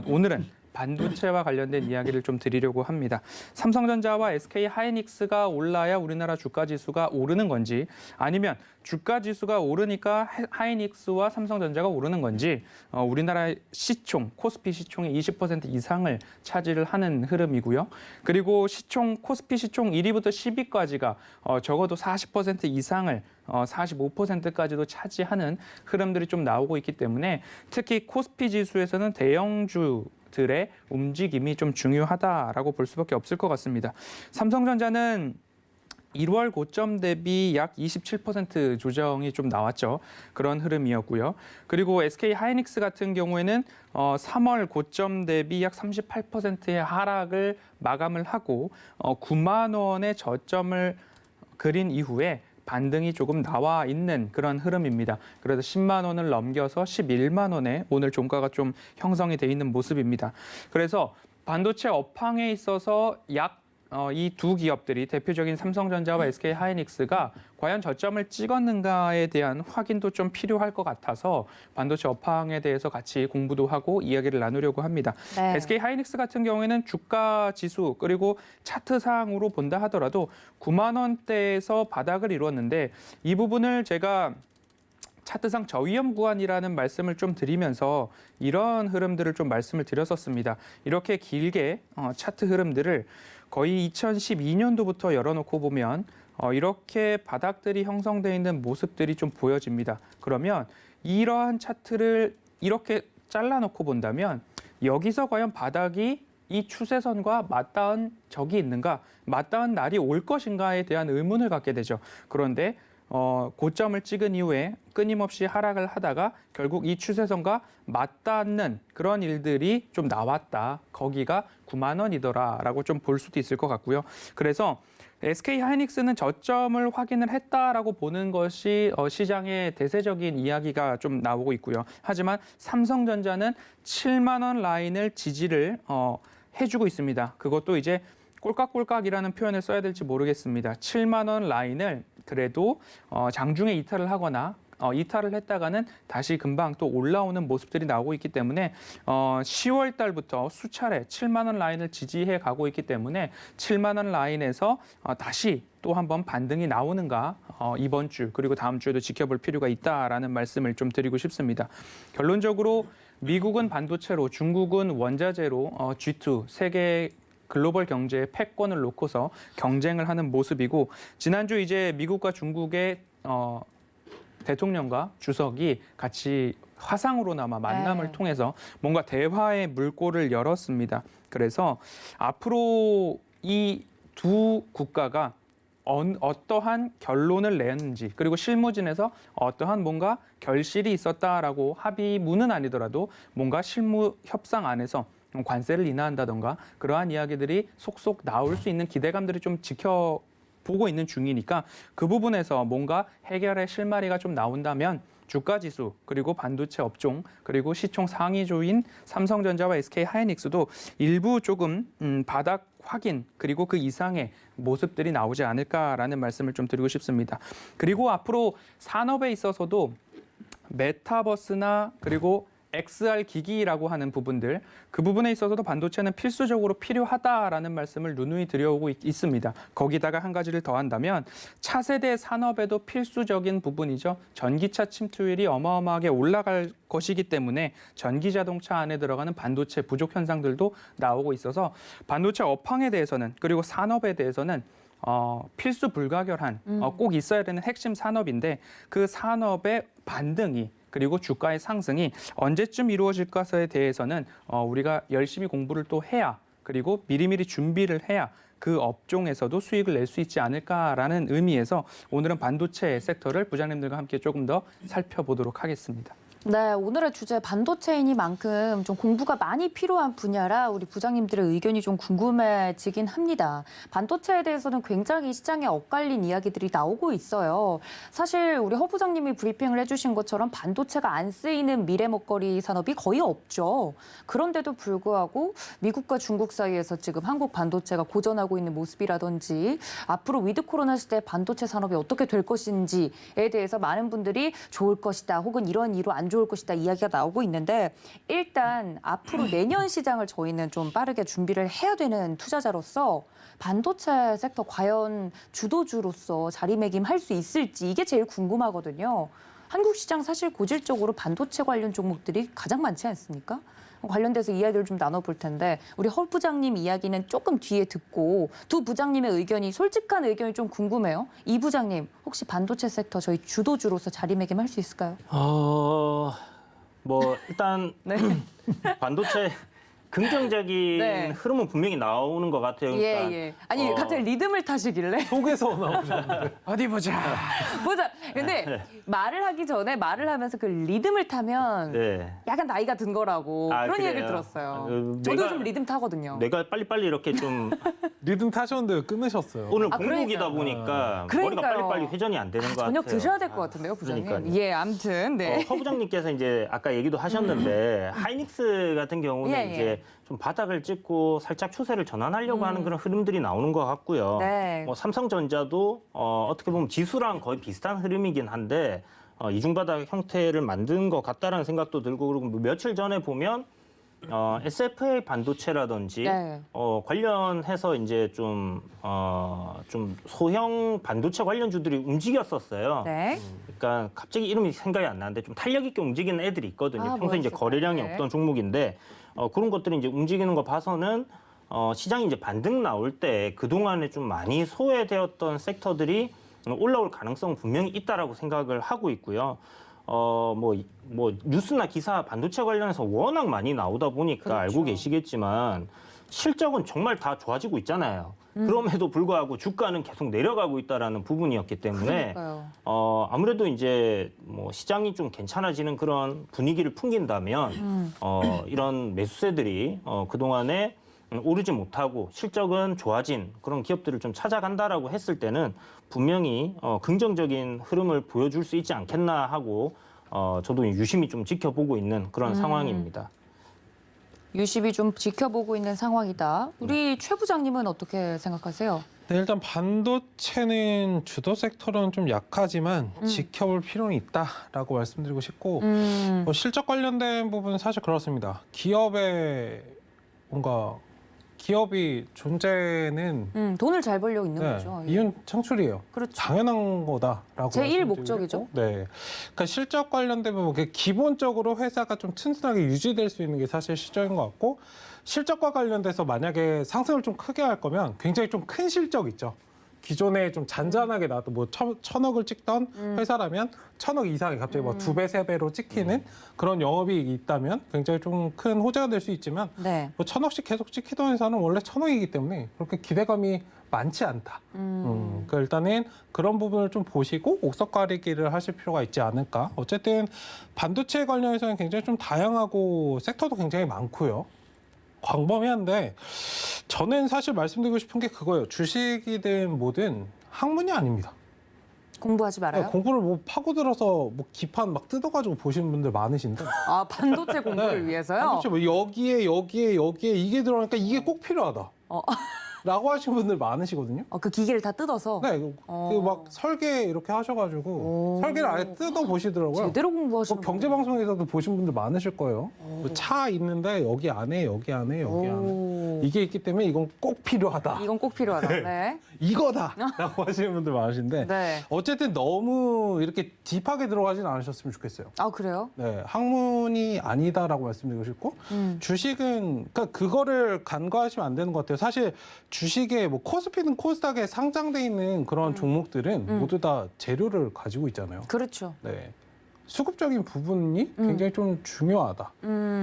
[SPEAKER 2] 오늘은 반도체와 관련된 이야기를 좀 드리려고 합니다. 삼성전자와 SK 하이닉스가 올라야 우리나라 주가 지수가 오르는 건지 아니면 주가 지수가 오르니까 하이닉스와 삼성전자가 오르는 건지 우리나라 시총, 코스피 시총의 20% 이상을 차지를 하는 흐름이고요. 그리고 시총, 코스피 시총 1위부터 10위까지가 적어도 40% 이상을 45%까지도 차지하는 흐름들이 좀 나오고 있기 때문에 특히 코스피 지수에서는 대형주들의 움직임이 좀 중요하다라고 볼 수밖에 없을 것 같습니다. 삼성전자는 1월 고점 대비 약 27% 조정이 좀 나왔죠. 그런 흐름이었고요. 그리고 SK 하이닉스 같은 경우에는 3월 고점 대비 약 38%의 하락을 마감을 하고 9만 원의 저점을 그린 이후에 반등이 조금 나와 있는 그런 흐름입니다. 그래서 10만 원을 넘겨서 11만 원에 오늘 종가가 좀 형성이 돼 있는 모습입니다. 그래서 반도체 업황에 있어서 이 두 기업들이 대표적인 삼성전자와 SK 하이닉스가 과연 저점을 찍었는가에 대한 확인도 좀 필요할 것 같아서 반도체 업황에 대해서 같이 공부도 하고 이야기를 나누려고 합니다.
[SPEAKER 1] 네.
[SPEAKER 2] SK 하이닉스 같은 경우에는 주가 지수 그리고 차트상으로 본다 하더라도 9만 원대에서 바닥을 이루었는데 이 부분을 제가 차트상 저위험 구간이라는 말씀을 좀 드리면서 이런 흐름들을 좀 말씀을 드렸었습니다. 이렇게 길게 차트 흐름들을 거의 2012년도부터 열어놓고 보면 이렇게 바닥들이 형성되어 있는 모습들이 좀 보여집니다. 그러면 이러한 차트를 이렇게 잘라놓고 본다면 여기서 과연 바닥이 이 추세선과 맞닿은 적이 있는가, 맞닿은 날이 올 것인가에 대한 의문을 갖게 되죠. 그런데 고점을 찍은 이후에 끊임없이 하락을 하다가 결국 이 추세선과 맞닿는 그런 일들이 좀 나왔다. 거기가 9만 원이더라라고 좀 볼 수도 있을 것 같고요. 그래서 SK 하이닉스는 저점을 확인을 했다라고 보는 것이 시장의 대세적인 이야기가 좀 나오고 있고요. 하지만 삼성전자는 7만 원 라인을 지지를 해주고 있습니다. 그것도 이제 꼴깍꼴깍이라는 표현을 써야 될지 모르겠습니다. 7만 원 라인을 그래도 장중에 이탈을 하거나 이탈을 했다가는 다시 금방 또 올라오는 모습들이 나오고 있기 때문에 10월 달부터 수차례 7만 원 라인을 지지해 가고 있기 때문에 7만 원 라인에서 다시 또 한번 반등이 나오는가 이번 주 그리고 다음 주에도 지켜볼 필요가 있다라는 말씀을 좀 드리고 싶습니다. 결론적으로 미국은 반도체로, 중국은 원자재로 G2 세계 글로벌 경제의 패권을 놓고서 경쟁을 하는 모습이고 지난주 이제 미국과 중국의 대통령과 주석이 같이 화상으로나마 만남을 통해서 뭔가 대화의 물꼬를 열었습니다. 그래서 앞으로 이 두 국가가 어떠한 결론을 내는지 그리고 실무진에서 어떠한 뭔가 결실이 있었다라고 합의문은 아니더라도 뭔가 실무 협상 안에서 관세를 인하한다던가 그러한 이야기들이 속속 나올 수 있는 기대감들이 좀 지켜보고 있는 중이니까 그 부분에서 뭔가 해결의 실마리가 좀 나온다면 주가지수 그리고 반도체 업종 그리고 시총 상위주인 삼성전자와 SK 하이닉스도 일부 조금 바닥 확인 그리고 그 이상의 모습들이 나오지 않을까라는 말씀을 좀 드리고 싶습니다. 그리고 앞으로 산업에 있어서도 메타버스나 그리고 XR 기기라고 하는 부분들 그 부분에 있어서도 반도체는 필수적으로 필요하다라는 말씀을 누누이 드려오고 있습니다. 거기다가 한 가지를 더한다면 차세대 산업에도 필수적인 부분이죠. 전기차 침투율이 어마어마하게 올라갈 것이기 때문에 전기자동차 안에 들어가는 반도체 부족 현상들도 나오고 있어서 반도체 업황에 대해서는 그리고 산업에 대해서는 필수 불가결한 꼭 있어야 되는 핵심 산업인데 그 산업의 반등이 그리고 주가의 상승이 언제쯤 이루어질까에 대해서는 우리가 열심히 공부를 또 해야 그리고 미리미리 준비를 해야 그 업종에서도 수익을 낼 수 있지 않을까라는 의미에서 오늘은 반도체 섹터를 부장님들과 함께 조금 더 살펴보도록 하겠습니다.
[SPEAKER 1] 네, 오늘의 주제 반도체이니만큼 좀 공부가 많이 필요한 분야라 우리 부장님들의 의견이 좀 궁금해지긴 합니다. 반도체에 대해서는 굉장히 시장에 엇갈린 이야기들이 나오고 있어요. 사실 우리 허 부장님이 브리핑을 해주신 것처럼 반도체가 안 쓰이는 미래 먹거리 산업이 거의 없죠. 그런데도 불구하고 미국과 중국 사이에서 지금 한국 반도체가 고전하고 있는 모습이라든지 앞으로 위드 코로나 시대 반도체 산업이 어떻게 될 것인지에 대해서 많은 분들이 좋을 것이다 혹은 이런 이로 안 좋을 것이다 이야기가 나오고 있는데 일단 앞으로 내년 시장을 저희는 좀 빠르게 준비를 해야 되는 투자자로서 반도체 섹터 과연 주도주로서 자리매김할 수 있을지 이게 제일 궁금하거든요. 한국 시장 사실 고질적으로 반도체 관련 종목들이 가장 많지 않습니까? 관련돼서 이야기를 좀 나눠볼 텐데 우리 허 부장님 이야기는 조금 뒤에 듣고 두 부장님의 의견이 솔직한 의견이 좀 궁금해요. 이 부장님 혹시 반도체 섹터 저희 주도주로서 자리매김할 수 있을까요?
[SPEAKER 4] 뭐 일단
[SPEAKER 1] 네.
[SPEAKER 4] 반도체 긍정적인
[SPEAKER 1] 네.
[SPEAKER 4] 흐름은 분명히 나오는 것 같아요. 그러니까
[SPEAKER 1] 예. 아니 갑자기 리듬을 타시길래
[SPEAKER 3] 속에서 나오셨는데.
[SPEAKER 2] 어디 보자.
[SPEAKER 1] 보자. 근데 말을 하기 전에 말을 하면서 그 리듬을 타면
[SPEAKER 4] 네.
[SPEAKER 1] 약간 나이가 든 거라고
[SPEAKER 4] 아,
[SPEAKER 1] 그런
[SPEAKER 4] 그래요?
[SPEAKER 1] 얘기를 들었어요.
[SPEAKER 4] 내가-
[SPEAKER 1] 저도 좀 리듬 타거든요.
[SPEAKER 4] 내가 빨리빨리 이렇게 좀
[SPEAKER 3] 리듬 타셨는데 왜 끊으셨어요.
[SPEAKER 4] 오늘
[SPEAKER 1] 아,
[SPEAKER 4] 공복이다
[SPEAKER 1] 그러니까요.
[SPEAKER 4] 보니까
[SPEAKER 1] 그러니까요.
[SPEAKER 4] 머리가 빨리빨리 회전이 안 되는 것 같아요.
[SPEAKER 1] 저녁 드셔야 될 것 같은데요, 부장님.
[SPEAKER 4] 그러니까요.
[SPEAKER 1] 예, 아무튼 네.
[SPEAKER 4] 허 부장님께서 이제 아까 얘기도 하셨는데 하이닉스 같은 경우는
[SPEAKER 1] 예, 예.
[SPEAKER 4] 이제 좀 바닥을 찍고 살짝 추세를 전환하려고 하는 그런 흐름들이 나오는 것 같고요.
[SPEAKER 1] 네.
[SPEAKER 4] 뭐 삼성전자도 어떻게 보면 지수랑 거의 비슷한 흐름이긴 한데 이중바닥 형태를 만든 것 같다라는 생각도 들고 그리고 뭐 며칠 전에 보면 SFA 반도체라든지
[SPEAKER 1] 네.
[SPEAKER 4] 관련해서 이제 좀 소형 반도체 관련주들이 움직였었어요.
[SPEAKER 1] 네.
[SPEAKER 4] 그러니까 갑자기 이름이 생각이 안 나는데 좀 탄력 있게 움직이는 애들이 있거든요.
[SPEAKER 1] 아,
[SPEAKER 4] 평소에 이제
[SPEAKER 1] 뭐였을까요?
[SPEAKER 4] 거래량이
[SPEAKER 1] 네.
[SPEAKER 4] 없던 종목인데 그런 것들이 이제 움직이는 거 봐서는 시장이 이제 반등 나올 때 그동안에 좀 많이 소외되었던 섹터들이 올라올 가능성은 분명히 있다라고 생각을 하고 있고요. 뭐 뉴스나 기사 반도체 관련해서 워낙 많이 나오다 보니까
[SPEAKER 1] 그렇죠.
[SPEAKER 4] 알고 계시겠지만 실적은 정말 다 좋아지고 있잖아요. 그럼에도 불구하고 주가는 계속 내려가고 있다라는 부분이었기 때문에
[SPEAKER 1] 그러니까요.
[SPEAKER 4] 아무래도 이제 뭐 시장이 좀 괜찮아지는 그런 분위기를 풍긴다면 이런 매수세들이 그동안에 오르지 못하고 실적은 좋아진 그런 기업들을 좀 찾아간다라고 했을 때는 분명히 긍정적인 흐름을 보여줄 수 있지 않겠나 하고 저도 유심히 좀 지켜보고 있는 그런 상황입니다.
[SPEAKER 1] 유심히 좀 지켜보고 있는 상황이다. 우리 최 부장님은 어떻게 생각하세요?
[SPEAKER 3] 네, 일단 반도체는 주도 섹터로는 좀 약하지만 지켜볼 필요는 있다라고 말씀드리고 싶고 뭐 실적 관련된 부분은 사실 그렇습니다. 기업의 뭔가 기업이 존재는
[SPEAKER 1] 돈을 잘 벌려고 있는
[SPEAKER 3] 네,
[SPEAKER 1] 거죠. 예.
[SPEAKER 3] 이윤 창출이에요.
[SPEAKER 1] 그렇죠.
[SPEAKER 3] 당연한 거다라고
[SPEAKER 1] 제1
[SPEAKER 3] 말씀드리고
[SPEAKER 1] 목적이죠.
[SPEAKER 3] 싶고. 네, 그러니까 실적 관련된 부분, 기본적으로 회사가 좀 튼튼하게 유지될 수 있는 게 사실 실적인 것 같고 실적과 관련돼서 만약에 상승을 좀 크게 할 거면 굉장히 좀 큰 실적 있죠. 기존에 좀 잔잔하게 나왔던 뭐 1,000억을 찍던 회사라면 1,000억 이상이 갑자기 뭐 2배, 3배로 찍히는 그런 영업이익이 있다면 굉장히 좀 큰 호재가 될 수 있지만
[SPEAKER 1] 네.
[SPEAKER 3] 뭐 1,000억씩 계속 찍히던 회사는 원래 1,000억이기 때문에 그렇게 기대감이 많지 않다. 그러니까 일단은 그런 부분을 좀 보시고 옥석 가리기를 하실 필요가 있지 않을까. 어쨌든 반도체 관련해서는 굉장히 좀 다양하고 섹터도 굉장히 많고요. 광범위한데 저는 사실 말씀드리고 싶은 게 그거예요. 주식이든 뭐든 학문이 아닙니다.
[SPEAKER 1] 공부하지 말아요.
[SPEAKER 3] 공부를 뭐 파고들어서 뭐 기판 막 뜯어가지고 보시는 분들 많으신데
[SPEAKER 1] 아, 반도체 공부를 위해서요?
[SPEAKER 3] 반도체 뭐 여기에 이게 들어가니까 이게 꼭 필요하다. 라고 하시는 분들 많으시거든요.
[SPEAKER 1] 그 기계를 다 뜯어서
[SPEAKER 3] 네, 그 막 설계 이렇게 하셔가지고
[SPEAKER 1] 오.
[SPEAKER 3] 설계를 아예 뜯어 보시더라고요.
[SPEAKER 1] 제대로 공부하시는
[SPEAKER 3] 뭐 경제 방송에서도 보신 분들 많으실 거예요. 뭐차 있는데 여기 안에 여기 안에
[SPEAKER 1] 오.
[SPEAKER 3] 이게 있기 때문에 이건 꼭 필요하다.
[SPEAKER 1] 이건 꼭 필요하다. 네.
[SPEAKER 3] 이거다라고 하시는 분들 많으신데
[SPEAKER 1] 네.
[SPEAKER 3] 어쨌든 너무 이렇게 딥하게 들어가진 않으셨으면 좋겠어요.
[SPEAKER 1] 아, 그래요?
[SPEAKER 3] 네, 학문이 아니다라고 말씀드리고 싶고 주식은 그러니까 그거를 간과하시면 안 되는 것 같아요. 사실 주식에 뭐 코스피든 코스닥에 상장돼 있는 그런 종목들은 모두 다 재료를 가지고 있잖아요.
[SPEAKER 1] 그렇죠.
[SPEAKER 3] 네. 수급적인 부분이 굉장히 좀 중요하다.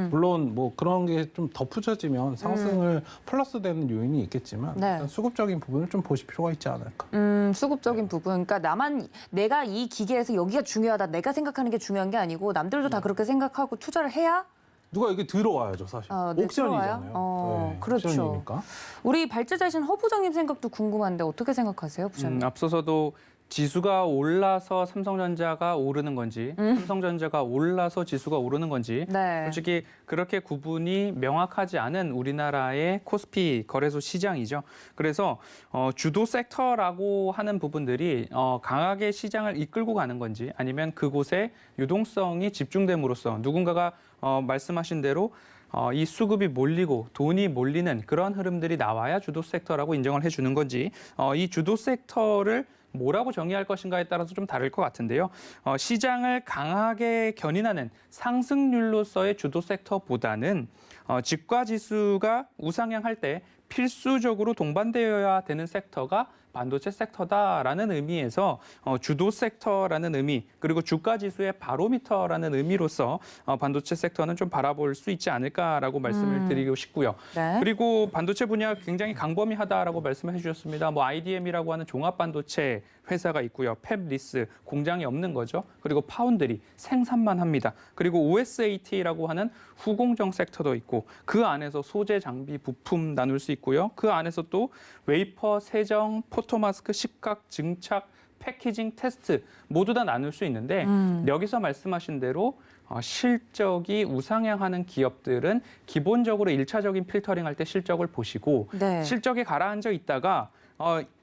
[SPEAKER 3] 물론 뭐 그런 게 좀 덧붙여지면 상승을 플러스되는 요인이 있겠지만
[SPEAKER 1] 네.
[SPEAKER 3] 일단 수급적인 부분을 좀 보실 필요가 있지 않을까.
[SPEAKER 1] 수급적인 부분. 그러니까 내가 이 기계에서 여기가 중요하다. 내가 생각하는 게 중요한 게 아니고 남들도 다 그렇게 생각하고 투자를 해야
[SPEAKER 3] 누가 이게 들어와야죠, 사실.
[SPEAKER 1] 네,
[SPEAKER 3] 옥션이잖아요.
[SPEAKER 1] 들어와요? 그렇죠.
[SPEAKER 3] 옥션이니까.
[SPEAKER 1] 우리 발제자이신 허 부장님 생각도 궁금한데 어떻게 생각하세요, 부장님?
[SPEAKER 2] 앞서서도 지수가 올라서 삼성전자가 오르는 건지 삼성전자가 올라서 지수가 오르는 건지
[SPEAKER 1] 네.
[SPEAKER 2] 솔직히 그렇게 구분이 명확하지 않은 우리나라의 코스피 거래소 시장이죠. 그래서 주도 섹터라고 하는 부분들이 강하게 시장을 이끌고 가는 건지 아니면 그곳에 유동성이 집중됨으로써 누군가가 말씀하신 대로 이 수급이 몰리고 돈이 몰리는 그런 흐름들이 나와야 주도 섹터라고 인정을 해주는 건지 이 주도 섹터를 뭐라고 정의할 것인가에 따라서 좀 다를 것 같은데요. 시장을 강하게 견인하는 상승률로서의 주도 섹터보다는 지가 지수가 우상향할 때 필수적으로 동반되어야 되는 섹터가 반도체 섹터다라는 의미에서 주도 섹터라는 의미 그리고 주가 지수의 바로미터라는 의미로서 반도체 섹터는 좀 바라볼 수 있지 않을까라고 말씀을 드리고 싶고요.
[SPEAKER 1] 네.
[SPEAKER 2] 그리고 반도체 분야 굉장히 광범위하다라고 말씀해 주셨습니다. 뭐 IDM이라고 하는 종합 반도체 회사가 있고요. 팹리스 공장이 없는 거죠. 그리고 파운드리 생산만 합니다. 그리고 OSAT라고 하는 후공정 섹터도 있고 그 안에서 소재 장비 부품 나눌 수 있고요. 그 안에서 또 웨이퍼 세정 포토마스크 식각 증착 패키징 테스트 모두 다 나눌 수 있는데 여기서 말씀하신 대로 실적이 우상향하는 기업들은 기본적으로 1차적인 필터링 할 때 실적을 보시고
[SPEAKER 1] 네.
[SPEAKER 2] 실적이 가라앉아 있다가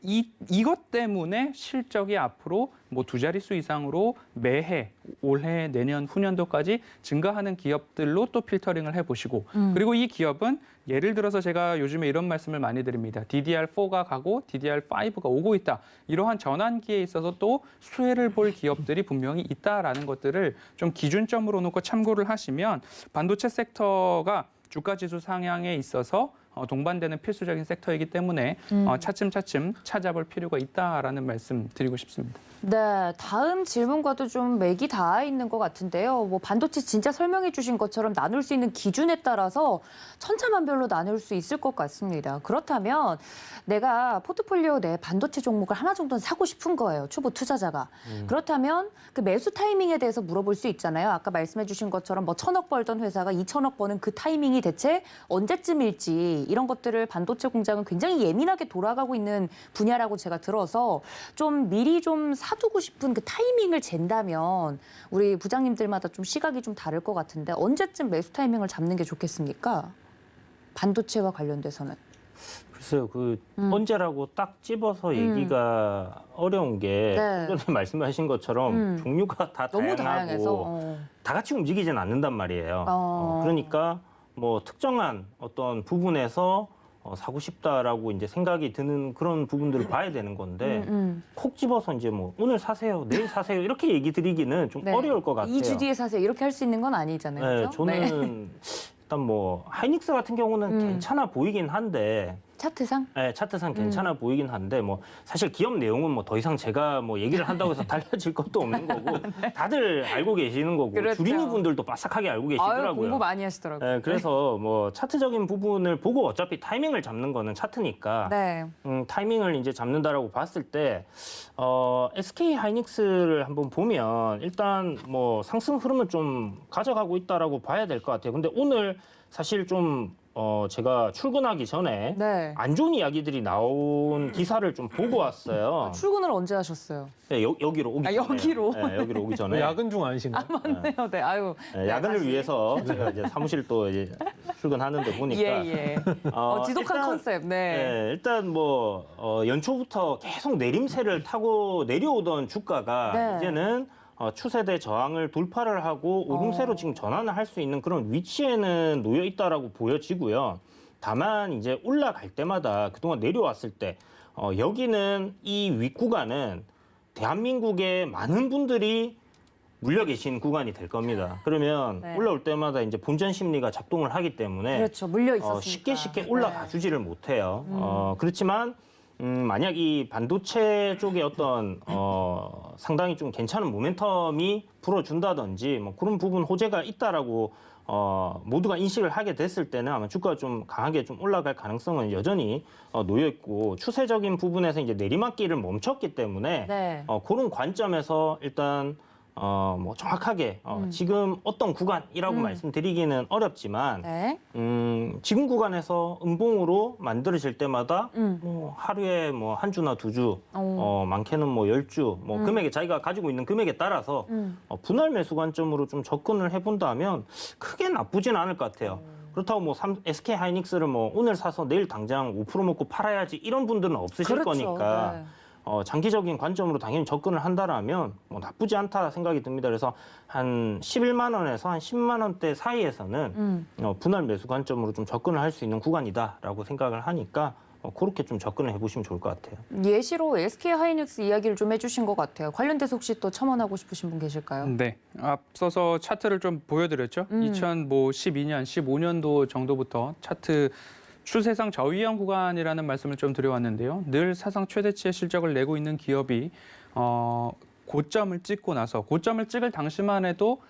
[SPEAKER 2] 이것 때문에 실적이 앞으로 뭐 두 자릿수 이상으로 매해 올해 내년 후년도까지 증가하는 기업들로 또 필터링을 해보시고 그리고 이 기업은 예를 들어서 제가 요즘에 이런 말씀을 많이 드립니다. DDR4가 가고 DDR5가 오고 있다. 이러한 전환기에 있어서 또 수혜를 볼 기업들이 분명히 있다라는 것들을 좀 기준점으로 놓고 참고를 하시면 반도체 섹터가 주가지수 상향에 있어서 동반되는 필수적인 섹터이기 때문에 차츰차츰 찾아볼 필요가 있다라는 말씀 드리고 싶습니다.
[SPEAKER 1] 네, 다음 질문과도 좀 맥이 닿아 있는 것 같은데요. 뭐 반도체 진짜 설명해 주신 것처럼 나눌 수 있는 기준에 따라서 천차만별로 나눌 수 있을 것 같습니다. 그렇다면 내가 포트폴리오 내 반도체 종목을 하나 정도는 사고 싶은 거예요. 초보 투자자가. 그렇다면 그 매수 타이밍에 대해서 물어볼 수 있잖아요. 아까 말씀해 주신 것처럼 뭐 1,000억 벌던 회사가 2,000억 버는 그 타이밍이 대체 언제쯤일지 이런 것들을 반도체 공장은 굉장히 예민하게 돌아가고 있는 분야라고 제가 들어서 좀 미리 좀 사두고 싶은 그 타이밍을 잰다면 우리 부장님들마다 좀 시각이 좀 다를 것 같은데 언제쯤 매수 타이밍을 잡는 게 좋겠습니까? 반도체와 관련돼서는.
[SPEAKER 4] 글쎄요, 언제라고 딱 집어서 얘기가 어려운 게
[SPEAKER 1] 네.
[SPEAKER 4] 전에 말씀하신 것처럼 종류가 다
[SPEAKER 1] 너무
[SPEAKER 4] 다양하고
[SPEAKER 1] 다양해서.
[SPEAKER 4] 다 같이 움직이진 않는단 말이에요. 그러니까 뭐 특정한 어떤 부분에서 사고 싶다라고 이제 생각이 드는 그런 부분들을 봐야 되는 건데 콕 집어서 이제 뭐 오늘 사세요, 내일 사세요 이렇게 얘기 드리기는 좀
[SPEAKER 1] 네.
[SPEAKER 4] 어려울 것 같아요.
[SPEAKER 1] 2주 뒤에 사세요. 이렇게 할 수 있는 건 아니잖아요.
[SPEAKER 4] 네,
[SPEAKER 1] 그렇죠?
[SPEAKER 4] 저는 일단 뭐 하이닉스 같은 경우는 괜찮아 보이긴 한데
[SPEAKER 1] 차트상?
[SPEAKER 4] 네, 차트상 괜찮아 보이긴 한데 뭐 사실 기업 내용은 뭐 더 이상 제가 뭐 얘기를 한다고 해서 달라질 것도 없는 거고 다들 알고 계시는 거고
[SPEAKER 1] 그렇죠.
[SPEAKER 4] 주린이 분들도 빠삭하게 알고
[SPEAKER 1] 아유,
[SPEAKER 4] 계시더라고요.
[SPEAKER 1] 공부 많이 하시더라고요.
[SPEAKER 4] 네, 그래서 뭐 차트적인 부분을 보고 어차피 타이밍을 잡는 거는 차트니까
[SPEAKER 1] 네.
[SPEAKER 4] 타이밍을 이제 잡는다라고 봤을 때 SK 하이닉스를 한번 보면 일단 뭐 상승 흐름을 좀 가져가고 있다라고 봐야 될 것 같아요. 근데 오늘 사실 좀 제가 출근하기 전에
[SPEAKER 1] 네.
[SPEAKER 4] 안 좋은 이야기들이 나온 기사를 좀 보고 왔어요.
[SPEAKER 1] 출근을 언제 하셨어요?
[SPEAKER 4] 네, 여기로 오기 전에.
[SPEAKER 1] 여기로?
[SPEAKER 4] 네, 여기로 오기 전에.
[SPEAKER 3] 야근 중 아니신가요?
[SPEAKER 1] 맞네요. 네. 아유.
[SPEAKER 4] 네, 야근을
[SPEAKER 1] 다시.
[SPEAKER 4] 위해서 제가 이제 사무실 또 이제 출근하는데 보니까
[SPEAKER 1] 예. 지독한
[SPEAKER 4] 일단,
[SPEAKER 1] 컨셉. 네.
[SPEAKER 4] 네, 일단 뭐 연초부터 계속 내림세를 타고 내려오던 주가가
[SPEAKER 1] 네.
[SPEAKER 4] 이제는 추세대 저항을 돌파를 하고 오름세로 지금 전환을 할 수 있는 그런 위치에는 놓여 있다라고 보여지고요. 다만 이제 올라갈 때마다 그동안 내려왔을 때 여기는 이 윗구간은 대한민국의 많은 분들이 물려 계신 구간이 될 겁니다. 그러면
[SPEAKER 1] 네.
[SPEAKER 4] 올라올 때마다 이제 본전 심리가 작동을 하기 때문에
[SPEAKER 1] 그렇죠. 물려 있었으니까.
[SPEAKER 4] 쉽게 올라가
[SPEAKER 1] 네.
[SPEAKER 4] 주지를 못해요. 그렇지만 만약 이 반도체 쪽에 어떤 상당히 좀 괜찮은 모멘텀이 불어준다든지 뭐 그런 부분 호재가 있다라고 모두가 인식을 하게 됐을 때는 아마 주가가 좀 강하게 좀 올라갈 가능성은 여전히 놓여 있고 추세적인 부분에서 이제 내리막길을 멈췄기 때문에
[SPEAKER 1] 네.
[SPEAKER 4] 그런 관점에서 일단 뭐 정확하게 지금 어떤 구간이라고 말씀드리기는 어렵지만
[SPEAKER 1] 네.
[SPEAKER 4] 지금 구간에서 음봉으로 만들어질 때마다 뭐 하루에 뭐 한 주나 두 주, 많게는 뭐 10주, 뭐 금액에 자기가 가지고 있는 금액에 따라서 분할 매수 관점으로 좀 접근을 해본다면 크게 나쁘진 않을 것 같아요. 그렇다고 뭐 SK 하이닉스를 뭐 오늘 사서 내일 당장 5% 먹고 팔아야지 이런 분들은 없으실
[SPEAKER 1] 그렇죠.
[SPEAKER 4] 거니까
[SPEAKER 1] 네.
[SPEAKER 4] 장기적인 관점으로 당연히 접근을 한다라면 뭐 나쁘지 않다 생각이 듭니다. 그래서 한 11만 원에서 한 10만 원대 사이에서는 분할 매수 관점으로 좀 접근을 할 수 있는 구간이다라고 생각을 하니까 그렇게 좀 접근을 해보시면 좋을 것 같아요.
[SPEAKER 1] 예시로 SK 하이닉스 이야기를 좀 해주신 것 같아요. 관련돼서 혹시 또 첨언하고 싶으신 분 계실까요?
[SPEAKER 2] 네, 앞서서 차트를 좀 보여드렸죠. 2012년, 15년도 정도부터 차트 추세상 저위험 구간이라는 말씀을 좀 드려왔는데요. 늘 사상 최대치의 실적을 내고 있는 기업이 고점을 찍고 나서 고점을 찍을 당시만 해도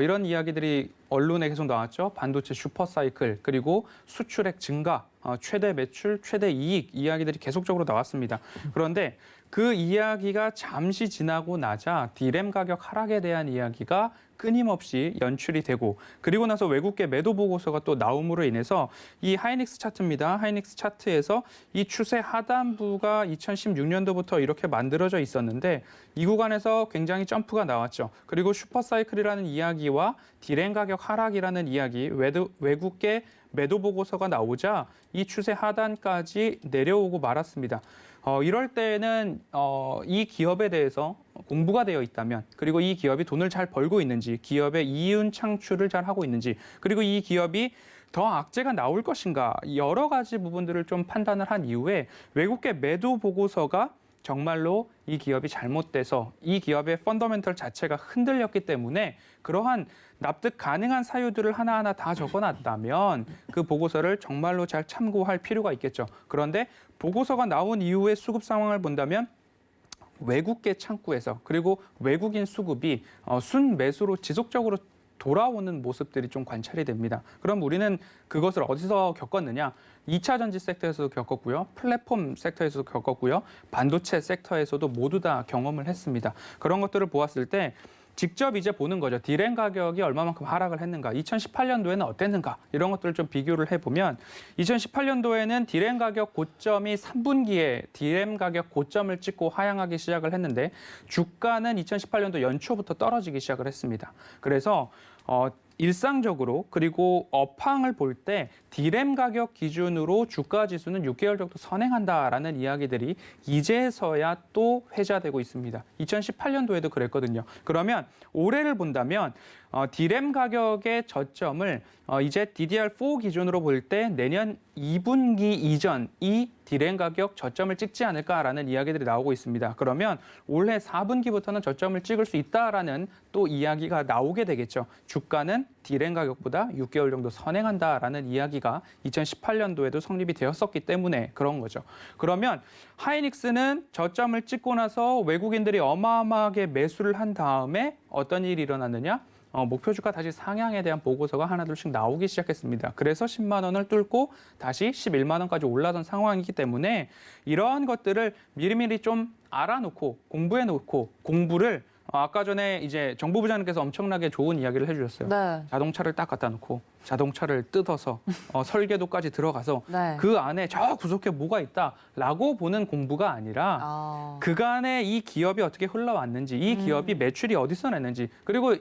[SPEAKER 2] 이런 이야기들이 언론에 계속 나왔죠. 반도체 슈퍼사이클 그리고 수출액 증가, 최대 매출, 최대 이익 이야기들이 계속적으로 나왔습니다. 그런데 그 이야기가 잠시 지나고 나자 D램 가격 하락에 대한 이야기가 끊임없이 연출이 되고 그리고 나서 외국계 매도 보고서가 또 나옴으로 인해서 이 하이닉스 차트입니다. 하이닉스 차트에서 이 추세 하단부가 2016년도부터 이렇게 만들어져 있었는데 이 구간에서 굉장히 점프가 나왔죠. 그리고 슈퍼사이클이라는 이야기와 D램 가격 하락이라는 이야기, 외국계 매도 보고서가 나오자 이 추세 하단까지 내려오고 말았습니다. 이럴 때는 이 기업에 대해서 공부가 되어 있다면 그리고 이 기업이 돈을 잘 벌고 있는지 기업의 이윤 창출을 잘 하고 있는지 그리고 이 기업이 더 악재가 나올 것인가 여러 가지 부분들을 좀 판단을 한 이후에 외국계 매도 보고서가 정말로 이 기업이 잘못돼서 이 기업의 펀더멘털 자체가 흔들렸기 때문에 그러한 납득 가능한 사유들을 하나하나 다 적어놨다면 그 보고서를 정말로 잘 참고할 필요가 있겠죠. 그런데 보고서가 나온 이후의 수급 상황을 본다면 외국계 창구에서 그리고 외국인 수급이 순매수로 지속적으로 돌아오는 모습들이 좀 관찰이 됩니다. 그럼 우리는 그것을 어디서 겪었느냐? 2차 전지 섹터에서도 겪었고요. 플랫폼 섹터에서도 겪었고요. 반도체 섹터에서도 모두 다 경험을 했습니다. 그런 것들을 보았을 때 직접 이제 보는 거죠. D램 가격이 얼마만큼 하락을 했는가, 2018년도에는 어땠는가 이런 것들을 좀 비교를 해보면 2018년도에는 D램 가격 고점이 3분기에 D램 가격 고점을 찍고 하향하기 시작을 했는데 주가는 2018년도 연초부터 떨어지기 시작을 했습니다. 그래서 일상적으로 그리고 업황을 볼 때 D램 가격 기준으로 주가 지수는 6개월 정도 선행한다라는 이야기들이 이제서야 또 회자되고 있습니다. 2018년도에도 그랬거든요. 그러면 올해를 본다면 D램 가격의 저점을 이제 DDR4 기준으로 볼 때 내년 2분기 이전 이 D램 가격 저점을 찍지 않을까라는 이야기들이 나오고 있습니다. 그러면 올해 4분기부터는 저점을 찍을 수 있다라는 또 이야기가 나오게 되겠죠. 주가는 D램 가격보다 6개월 정도 선행한다라는 이야기가 2018년도에도 성립이 되었었기 때문에 그런 거죠. 그러면 하이닉스는 저점을 찍고 나서 외국인들이 어마어마하게 매수를 한 다음에 어떤 일이 일어났느냐? 목표 주가 다시 상향에 대한 보고서가 하나둘씩 나오기 시작했습니다. 그래서 10만 원을 뚫고 다시 11만 원까지 올라선 상황이기 때문에 이러한 것들을 미리미리 좀 알아놓고 공부해놓고 공부를 아까 전에 이제 정부 부장님께서 엄청나게 좋은 이야기를 해주셨어요.
[SPEAKER 1] 네.
[SPEAKER 2] 자동차를 딱 갖다 놓고 자동차를 뜯어서 설계도까지 들어가서
[SPEAKER 1] 네.
[SPEAKER 2] 그 안에 저 구석에 뭐가 있다라고 보는 공부가 아니라 그간에 이 기업이 어떻게 흘러왔는지 이 기업이 매출이 어디서 냈는지 그리고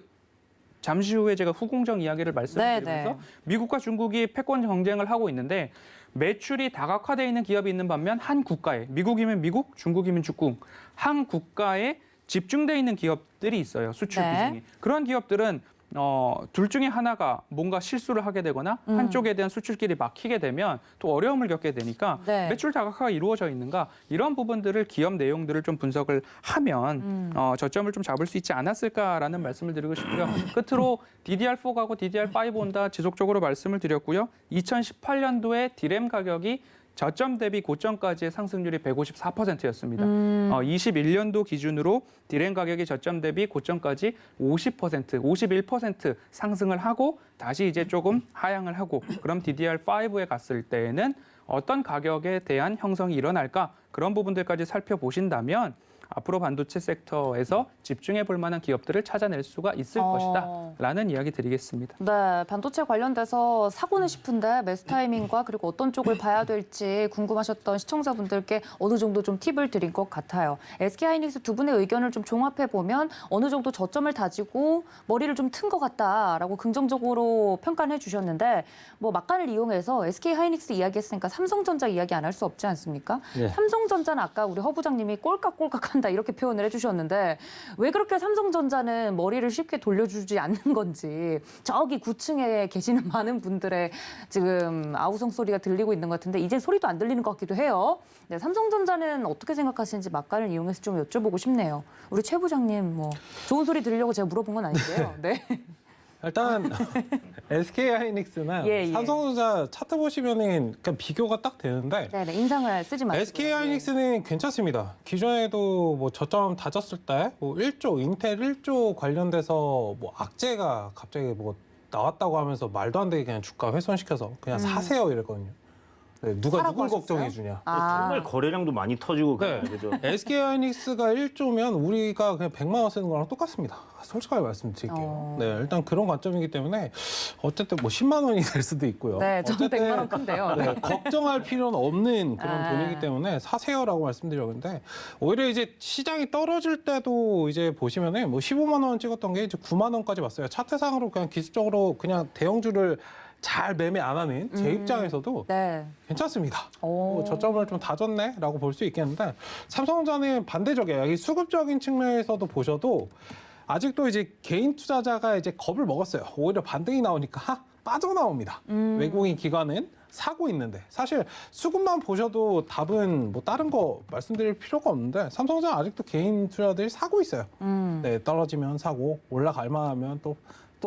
[SPEAKER 2] 잠시 후에 제가 후공정 이야기를 말씀드리면서
[SPEAKER 1] 네.
[SPEAKER 2] 미국과 중국이 패권 경쟁을 하고 있는데 매출이 다각화되어 있는 기업이 있는 반면 한 국가에 미국이면 미국, 중국이면 중국 한 국가에 집중되어 있는 기업들이 있어요. 수출
[SPEAKER 1] 네.
[SPEAKER 2] 비중이. 그런 기업들은 둘 중에 하나가 뭔가 실수를 하게 되거나 한쪽에 대한 수출길이 막히게 되면 또 어려움을 겪게 되니까
[SPEAKER 1] 네.
[SPEAKER 2] 매출 다각화가 이루어져 있는가 이런 부분들을 기업 내용들을 좀 분석을 하면 저점을 좀 잡을 수 있지 않았을까라는 말씀을 드리고 싶고요. 끝으로 DDR4가고 DDR5 온다 지속적으로 말씀을 드렸고요. 2018년도에 D램 가격이 저점 대비 고점까지의 상승률이 154%였습니다. 21년도 기준으로 D램 가격이 저점 대비 고점까지 50%, 51% 상승을 하고 다시 이제 조금 하향을 하고 그럼 DDR5에 갔을 때에는 어떤 가격에 대한 형성이 일어날까? 그런 부분들까지 살펴보신다면 앞으로 반도체 섹터에서 집중해 볼 만한 기업들을 찾아낼 수가 있을 것이다라는 이야기 드리겠습니다.
[SPEAKER 1] 네, 반도체 관련돼서 사고는 싶은데 매수 타이밍과 그리고 어떤 쪽을 봐야 될지 궁금하셨던 시청자분들께 어느 정도 좀 팁을 드린 것 같아요. SK하이닉스 두 분의 의견을 좀 종합해 보면 어느 정도 저점을 다지고 머리를 좀 튼 것 같다라고 긍정적으로 평가를 해주셨는데 뭐 막간을 이용해서 SK하이닉스 이야기했으니까 삼성전자 이야기 안 할 수 없지 않습니까?
[SPEAKER 4] 네.
[SPEAKER 1] 삼성전자는 아까 우리 허 부장님이 꼴깍꼴깍한다 이렇게 표현을 해주셨는데 왜 그렇게 삼성전자는 머리를 쉽게 돌려주지 않는 건지 저기 9층에 계시는 많은 분들의 지금 아우성 소리가 들리고 있는 것 같은데 이제 소리도 안 들리는 것 같기도 해요. 네, 삼성전자는 어떻게 생각하시는지 막간을 이용해서 좀 여쭤보고 싶네요. 우리 최 부장님 뭐 좋은 소리 들으려고 제가 물어본 건 아닌데요. 네.
[SPEAKER 3] 일단 SK하이닉스는
[SPEAKER 1] 예, 예.
[SPEAKER 3] 삼성전자 차트 보시면은 그냥 비교가 딱 되는데
[SPEAKER 1] 네, 인상을 쓰지 마시고.
[SPEAKER 3] SK하이닉스는 괜찮습니다. 기존에도 뭐 저점 다졌을 때 뭐 1조 인텔 1조 관련돼서 뭐 악재가 갑자기 뭐 나왔다고 하면서 말도 안 되게 그냥 주가 훼손시켜서 그냥 사세요 이랬거든요. 네, 누가
[SPEAKER 1] 사라고
[SPEAKER 3] 누굴
[SPEAKER 1] 하셨어요?
[SPEAKER 3] 걱정해 주냐.
[SPEAKER 4] 정말 거래량도 많이 터지고
[SPEAKER 3] 네.
[SPEAKER 4] 그래요. 그죠?
[SPEAKER 3] SK하이닉스가 1조면 우리가 그냥 100만 원 쓰는 거랑 똑같습니다. 솔직하게 말씀드릴게요. 네, 일단 그런 관점이기 때문에 어쨌든 뭐 10만 원이 될 수도 있고요.
[SPEAKER 1] 네, 저는
[SPEAKER 3] 어쨌든
[SPEAKER 1] 100만 원 큰데요.
[SPEAKER 3] 네, 걱정할 필요는 없는 그런
[SPEAKER 1] 아.
[SPEAKER 3] 돈이기 때문에 사세요라고 말씀드렸는데 오히려 이제 시장이 떨어질 때도 이제 보시면은 뭐 15만 원 찍었던 게 이제 9만 원까지 왔어요. 차트상으로 그냥 기술적으로 그냥 대형주를 잘 매매 안 하는 제 입장에서도
[SPEAKER 1] 네.
[SPEAKER 3] 괜찮습니다.
[SPEAKER 1] 오.
[SPEAKER 3] 뭐 저점을 좀 다졌네라고 볼 수 있겠는데 삼성전자는 반대적이에요. 이 수급적인 측면에서도 보셔도 아직도 이제 개인 투자자가 이제 겁을 먹었어요. 오히려 반등이 나오니까 빠져나옵니다. 외국인 기관은 사고 있는데 사실 수급만 보셔도 답은 뭐 다른 거 말씀드릴 필요가 없는데 삼성전자 아직도 개인 투자자들이 사고 있어요. 네, 떨어지면 사고 올라갈 만하면 또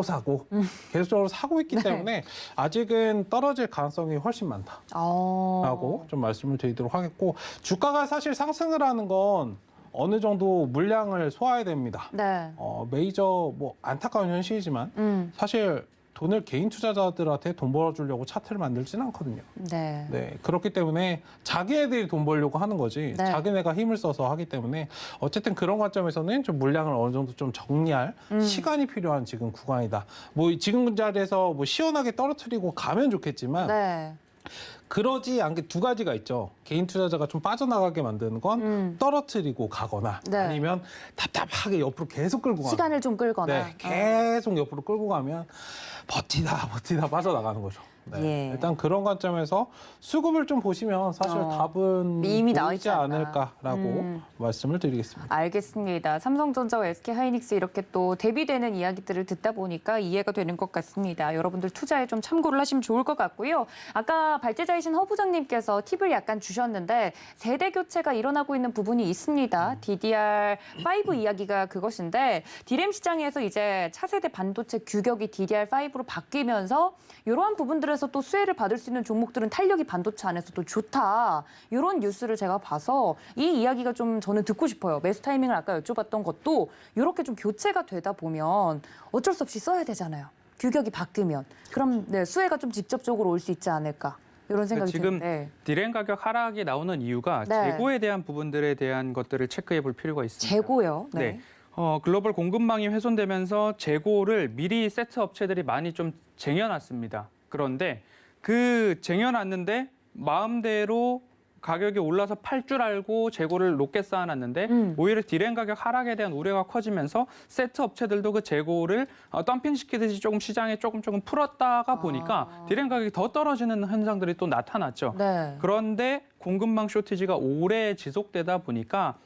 [SPEAKER 3] 사고 계속적으로 사고 있기 때문에 아직은 떨어질 가능성이 훨씬 많다라고 좀 말씀을 드리도록 하겠고 주가가 사실 상승을 하는 건 어느 정도 물량을 소화해야 됩니다.
[SPEAKER 1] 네.
[SPEAKER 3] 메이저 뭐 안타까운 현실이지만 사실 돈을 개인 투자자들한테 돈 벌어주려고 차트를 만들지는 않거든요.
[SPEAKER 1] 네.
[SPEAKER 3] 네, 그렇기 때문에 자기네들이 돈 벌려고 하는 거지
[SPEAKER 1] 네.
[SPEAKER 3] 자기네가 힘을 써서 하기 때문에 어쨌든 그런 관점에서는 좀 물량을 어느 정도 좀 정리할 시간이 필요한 지금 구간이다. 뭐 지금 자리에서 뭐 시원하게 떨어뜨리고 가면 좋겠지만
[SPEAKER 1] 네.
[SPEAKER 3] 그러지 않게 두 가지가 있죠. 개인 투자자가 좀 빠져나가게 만드는 건 떨어뜨리고 가거나
[SPEAKER 1] 네.
[SPEAKER 3] 아니면 답답하게 옆으로 계속 끌고 가는
[SPEAKER 1] 시간을 좀 끌거나.
[SPEAKER 3] 네, 계속 옆으로 끌고 가면 버티다 빠져나가는 거죠. 네.
[SPEAKER 1] 예.
[SPEAKER 3] 일단 그런 관점에서 수급을 좀 보시면 사실 답은
[SPEAKER 1] 이미 나와 있지
[SPEAKER 3] 보이지
[SPEAKER 1] 않나.
[SPEAKER 3] 않을까라고 말씀을 드리겠습니다.
[SPEAKER 1] 알겠습니다. 삼성전자와 SK하이닉스 이렇게 또 대비되는 이야기들을 듣다 보니까 이해가 되는 것 같습니다. 여러분들 투자에 좀 참고를 하시면 좋을 것 같고요. 아까 발제자이신 허 부장님께서 팁을 약간 주셨는데 세대 교체가 일어나고 있는 부분이 있습니다. DDR5 이야기가 그것인데 D램 시장에서 이제 차세대 반도체 규격이 DDR5로 바뀌면서 이러한 부분들에서 또 수혜를 받을 수 있는 종목들은 탄력이 반도체 안에서 또 좋다. 이런 뉴스를 제가 봐서 이 이야기가 좀 저는 듣고 싶어요. 매수 타이밍을 아까 여쭤봤던 것도 이렇게 좀 교체가 되다 보면 어쩔 수 없이 써야 되잖아요. 규격이 바뀌면. 그럼 네, 수혜가 좀 직접적으로 올 수 있지 않을까. 이런 생각이
[SPEAKER 2] 지금
[SPEAKER 1] 드는데.
[SPEAKER 2] 디램 가격 하락이 나오는 이유가
[SPEAKER 1] 네.
[SPEAKER 2] 재고에 대한 부분들에 대한 것들을 체크해 볼 필요가 있습니다.
[SPEAKER 1] 재고요. 네.
[SPEAKER 2] 네. 글로벌 공급망이 훼손되면서 재고를 미리 세트 업체들이 많이 좀 쟁여놨습니다. 그런데 그 쟁여놨는데 마음대로 가격이 올라서 팔 줄 알고 재고를 높게 쌓아놨는데 오히려 디램 가격 하락에 대한 우려가 커지면서 세트 업체들도 그 재고를 덤핑시키듯이 조금 시장에 조금 풀었다가 보니까 디램 가격이 더 떨어지는 현상들이 또 나타났죠.
[SPEAKER 1] 네.
[SPEAKER 2] 그런데 공급망 쇼티지가 오래 지속되다 보니까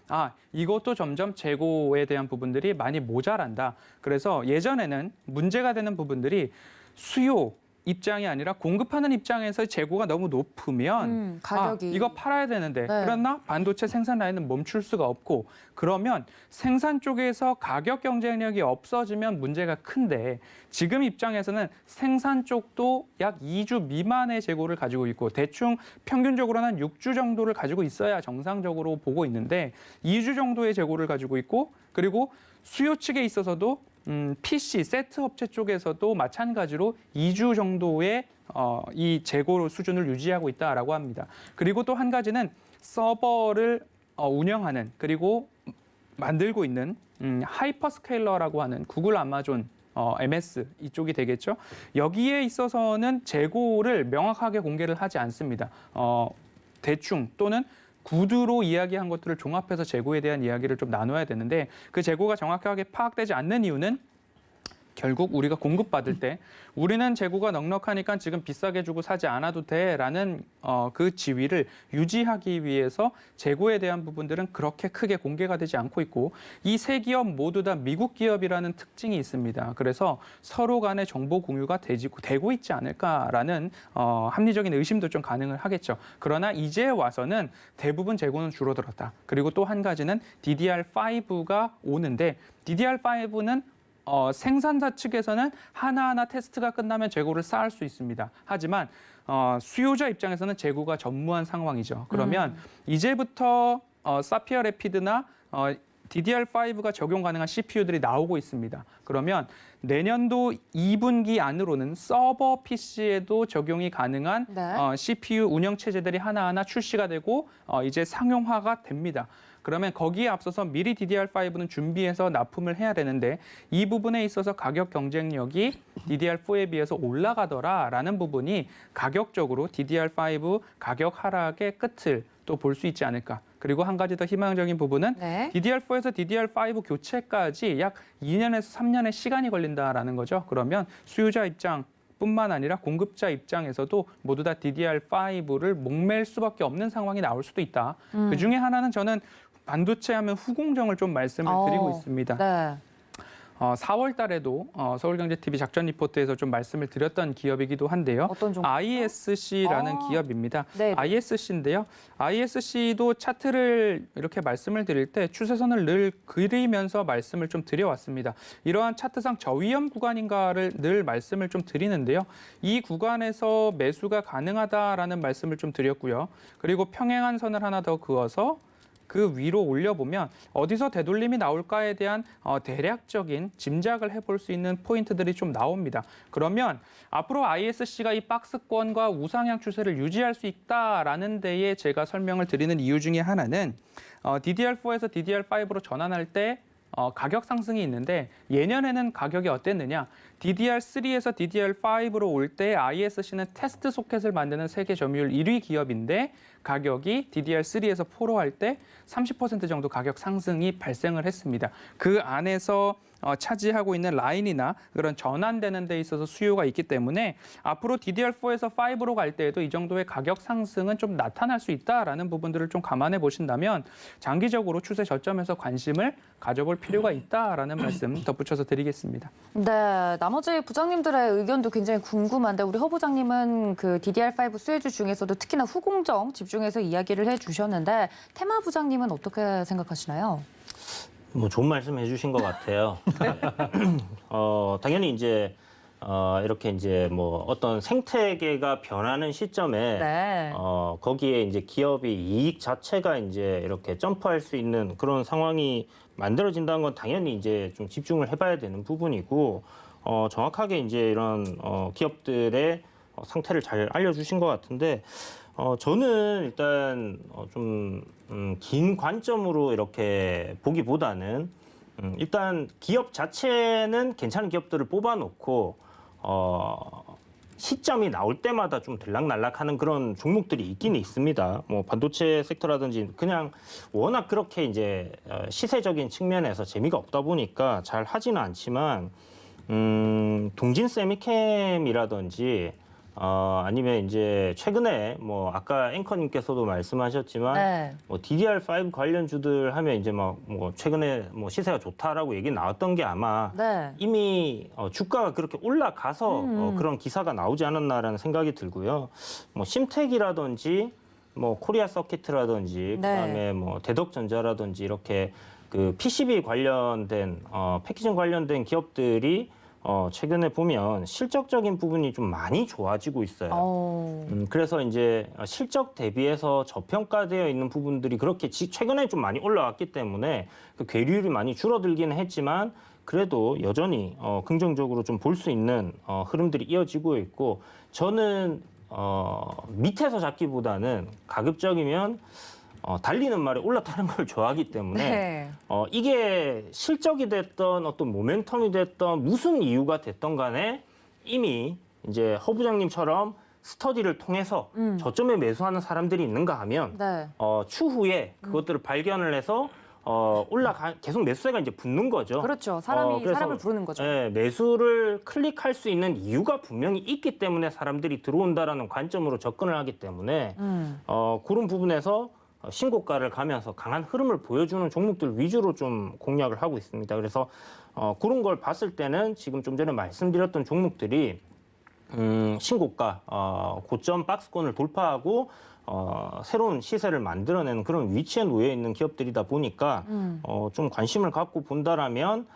[SPEAKER 2] 이것도 점점 재고에 대한 부분들이 많이 모자란다. 그래서 예전에는 문제가 되는 부분들이 수요 입장이 아니라 공급하는 입장에서 재고가 너무 높으면
[SPEAKER 1] 가격이.
[SPEAKER 2] 이거 팔아야 되는데
[SPEAKER 1] 네.
[SPEAKER 2] 그러나 반도체 생산 라인은 멈출 수가 없고 그러면 생산 쪽에서 가격 경쟁력이 없어지면 문제가 큰데 지금 입장에서는 생산 쪽도 약 2주 미만의 재고를 가지고 있고 대충 평균적으로는 한 6주 정도를 가지고 있어야 정상적으로 보고 있는데 2주 정도의 재고를 가지고 있고 그리고 수요 측에 있어서도 PC, 세트 업체 쪽에서도 마찬가지로 2주 정도의 이 재고 수준을 유지하고 있다라고 합니다. 그리고 또 한 가지는 서버를 운영하는 그리고 만들고 있는 하이퍼스케일러라고 하는 구글, 아마존, MS 이쪽이 되겠죠. 여기에 있어서는 재고를 명확하게 공개를 하지 않습니다. 대충 또는 구두로 이야기한 것들을 종합해서 재고에 대한 이야기를 좀 나눠야 되는데 그 재고가 정확하게 파악되지 않는 이유는 결국 우리가 공급받을 때 우리는 재고가 넉넉하니까 지금 비싸게 주고 사지 않아도 돼라는 그 지위를 유지하기 위해서 재고에 대한 부분들은 그렇게 크게 공개가 되지 않고 있고 이 세 기업 모두 다 미국 기업이라는 특징이 있습니다. 그래서 서로 간의 정보 공유가 되고 있지 않을까라는 합리적인 의심도 좀 가능을 하겠죠. 그러나 이제 와서는 대부분 재고는 줄어들었다. 그리고 또 한 가지는 DDR5가 오는데 DDR5는 생산사 측에서는 하나하나 테스트가 끝나면 재고를 쌓을 수 있습니다. 하지만 수요자 입장에서는 재고가 전무한 상황이죠. 그러면 이제부터 사피어 래피드나 DDR5가 적용 가능한 CPU들이 나오고 있습니다. 그러면 내년도 2분기 안으로는 서버 PC에도 적용이 가능한
[SPEAKER 1] 네.
[SPEAKER 2] CPU 운영 체제들이 하나하나 출시가 되고 이제 상용화가 됩니다. 그러면 거기에 앞서서 미리 DDR5는 준비해서 납품을 해야 되는데 이 부분에 있어서 가격 경쟁력이 DDR4에 비해서 올라가더라라는 부분이 가격적으로 DDR5 가격 하락의 끝을 또 볼 수 있지 않을까. 그리고 한 가지 더 희망적인 부분은
[SPEAKER 1] 네.
[SPEAKER 2] DDR4에서 DDR5 교체까지 약 2년에서 3년의 시간이 걸린다라는 거죠. 그러면 수요자 입장 뿐만 아니라 공급자 입장에서도 모두 다 DDR5를 목맬 수밖에 없는 상황이 나올 수도 있다. 그 중에 하나는 저는 반도체 하면 후공정을 좀 말씀을 드리고 있습니다.
[SPEAKER 1] 네.
[SPEAKER 2] 4월 달에도 서울경제TV 작전 리포트에서 좀 말씀을 드렸던 기업이기도 한데요.
[SPEAKER 1] 어떤 종목?
[SPEAKER 2] ISC라는 기업입니다.
[SPEAKER 1] 네.
[SPEAKER 2] ISC인데요. ISC도 차트를 이렇게 말씀을 드릴 때 추세선을 늘 그리면서 말씀을 좀 드려왔습니다. 이러한 차트상 저위험 구간인가를 늘 말씀을 좀 드리는데요. 이 구간에서 매수가 가능하다라는 말씀을 좀 드렸고요. 그리고 평행한 선을 하나 더 그어서 그 위로 올려보면 어디서 되돌림이 나올까에 대한 대략적인 짐작을 해볼 수 있는 포인트들이 좀 나옵니다. 그러면 앞으로 ISC가 이 박스권과 우상향 추세를 유지할 수 있다라는 데에 제가 설명을 드리는 이유 중에 하나는 DDR4에서 DDR5로 전환할 때 가격 상승이 있는데 예년에는 가격이 어땠느냐? DDR3에서 DDR5로 올 때 ISC는 테스트 소켓을 만드는 세계 점유율 1위 기업인데 가격이 DDR3에서 4로 할 때 30% 정도 가격 상승이 발생을 했습니다. 그 안에서 차지하고 있는 라인이나 그런 전환되는 데 있어서 수요가 있기 때문에 앞으로 DDR4에서 5로 갈 때에도 이 정도의 가격 상승은 좀 나타날 수 있다라는 부분들을 좀 감안해 보신다면 장기적으로 추세 저점에서 관심을 가져볼 필요가 있다라는 말씀 덧붙여서 드리겠습니다.
[SPEAKER 1] 네, 나머지 부장님들의 의견도 굉장히 궁금한데 우리 허 부장님은 그 DDR5 수혜주 중에서도 특히나 후공정 집중해서 이야기를 해주셨는데 테마 부장님은 어떻게 생각하시나요?
[SPEAKER 4] 뭐 좋은 말씀 해주신 것 같아요. 네. 당연히 이제 이렇게 이제 뭐 어떤 생태계가 변하는 시점에
[SPEAKER 1] 네.
[SPEAKER 4] 거기에 이제 기업이 이익 자체가 이제 이렇게 점프할 수 있는 그런 상황이 만들어진다는 건 당연히 이제 좀 집중을 해봐야 되는 부분이고 정확하게 이제 이런 기업들의 상태를 잘 알려주신 것 같은데. 저는 일단 좀 긴 관점으로 이렇게 보기보다는 일단 기업 자체는 괜찮은 기업들을 뽑아놓고 시점이 나올 때마다 좀 들락날락하는 그런 종목들이 있긴 있습니다. 뭐 반도체 섹터라든지 그냥 워낙 그렇게 이제 시세적인 측면에서 재미가 없다 보니까 잘 하지는 않지만 동진 세미캠이라든지 아니면 이제 최근에 뭐 아까 앵커님께서도 말씀하셨지만
[SPEAKER 1] 네.
[SPEAKER 4] 뭐 DDR5 관련주들 하면 이제 막 뭐 최근에 뭐 시세가 좋다라고 얘기 나왔던 게 아마
[SPEAKER 1] 네.
[SPEAKER 4] 이미 주가가 그렇게 올라가서 그런 기사가 나오지 않았나라는 생각이 들고요. 뭐 심텍이라든지 뭐 코리아 서킷이라든지
[SPEAKER 1] 네.
[SPEAKER 4] 그다음에 뭐 대덕전자라든지 이렇게 그 PCB 관련된 패키징 관련된 기업들이 최근에 보면 실적적인 부분이 좀 많이 좋아지고 있어요. 그래서 이제 실적 대비해서 저평가되어 있는 부분들이 그렇게 최근에 좀 많이 올라왔기 때문에 그 괴리율이 많이 줄어들기는 했지만 그래도 여전히 긍정적으로 좀 볼 수 있는 흐름들이 이어지고 있고 저는 밑에서 잡기보다는 가급적이면 달리는 말에 올라타는 걸 좋아하기 때문에
[SPEAKER 1] 네.
[SPEAKER 4] 이게 실적이 됐던 어떤 모멘텀이 됐던 무슨 이유가 됐던 간에 이미 이제 허 부장님처럼 스터디를 통해서 저점에 매수하는 사람들이 있는가 하면
[SPEAKER 1] 네.
[SPEAKER 4] 추후에 그것들을 발견을 해서 계속 매수세가 이제 붙는 거죠.
[SPEAKER 1] 그렇죠. 사람이
[SPEAKER 4] 그래서,
[SPEAKER 1] 사람을 부르는 거죠.
[SPEAKER 4] 예, 매수를 클릭할 수 있는 이유가 분명히 있기 때문에 사람들이 들어온다라는 관점으로 접근을 하기 때문에 그런 부분에서 신고가를 가면서 강한 흐름을 보여주는 종목들 위주로 좀 공략을 하고 있습니다. 그래서 그런 걸 봤을 때는 지금 좀 전에 말씀드렸던 종목들이 신고가 고점 박스권을 돌파하고 새로운 시세를 만들어내는 그런 위치에 놓여 있는 기업들이다 보니까 좀 관심을 갖고 본다라면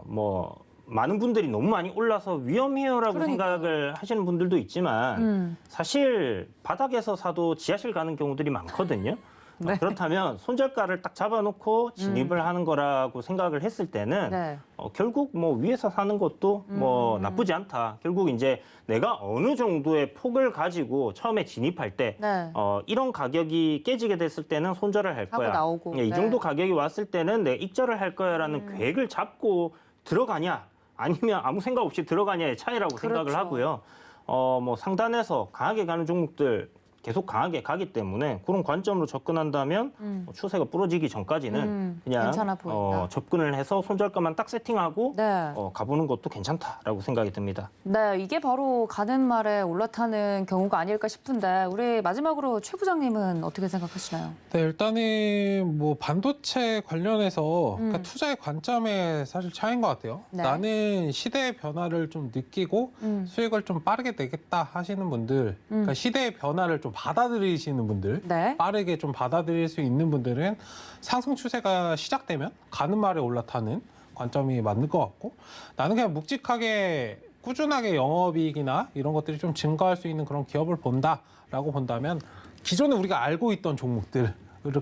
[SPEAKER 4] 뭐 많은 분들이 너무 많이 올라서 위험해요라고
[SPEAKER 1] 그러니까요.
[SPEAKER 4] 생각을 하시는 분들도 있지만 사실 바닥에서 사도 지하실 가는 경우들이 많거든요.
[SPEAKER 1] 네.
[SPEAKER 4] 그렇다면 손절가를 딱 잡아놓고 진입을 하는 거라고 생각을 했을 때는
[SPEAKER 1] 네.
[SPEAKER 4] 결국 뭐 위에서 사는 것도 뭐 나쁘지 않다. 결국 이제 내가 어느 정도의 폭을 가지고 처음에 진입할 때
[SPEAKER 1] 네.
[SPEAKER 4] 이런 가격이 깨지게 됐을 때는 손절을 할
[SPEAKER 1] 하고
[SPEAKER 4] 거야.
[SPEAKER 1] 나오고.
[SPEAKER 4] 이
[SPEAKER 1] 네.
[SPEAKER 4] 정도 가격이 왔을 때는 내가 익절을 할 거야라는 계획을 잡고 들어가냐 아니면 아무 생각 없이 들어가냐의 차이라고 생각을
[SPEAKER 1] 그렇죠.
[SPEAKER 4] 하고요. 뭐 상단에서 강하게 가는 종목들 계속 강하게 가기 때문에 그런 관점으로 접근한다면 추세가 부러지기 전까지는 그냥
[SPEAKER 1] 괜찮아 보인다.
[SPEAKER 4] 접근을 해서 손절가만 딱 세팅하고
[SPEAKER 1] 네.
[SPEAKER 4] 가보는 것도 괜찮다라고 생각이 듭니다.
[SPEAKER 1] 네, 이게 바로 가는 말에 올라타는 경우가 아닐까 싶은데 우리 마지막으로 최 부장님은 어떻게 생각하시나요?
[SPEAKER 3] 네, 일단은 뭐 반도체 관련해서 그러니까 투자의 관점의 사실 차이인 것 같아요.
[SPEAKER 1] 네.
[SPEAKER 3] 나는 시대의 변화를 좀 느끼고 수익을 좀 빠르게 내겠다 하시는 분들, 그러니까 시대의 변화를 좀 받아들이시는 분들,
[SPEAKER 1] 네.
[SPEAKER 3] 빠르게 좀 받아들일 수 있는 분들은 상승 추세가 시작되면 가는 말에 올라타는 관점이 맞는 것 같고, 나는 그냥 묵직하게 꾸준하게 영업이익이나 이런 것들이 좀 증가할 수 있는 그런 기업을 본다라고 본다면 기존에 우리가 알고 있던 종목들을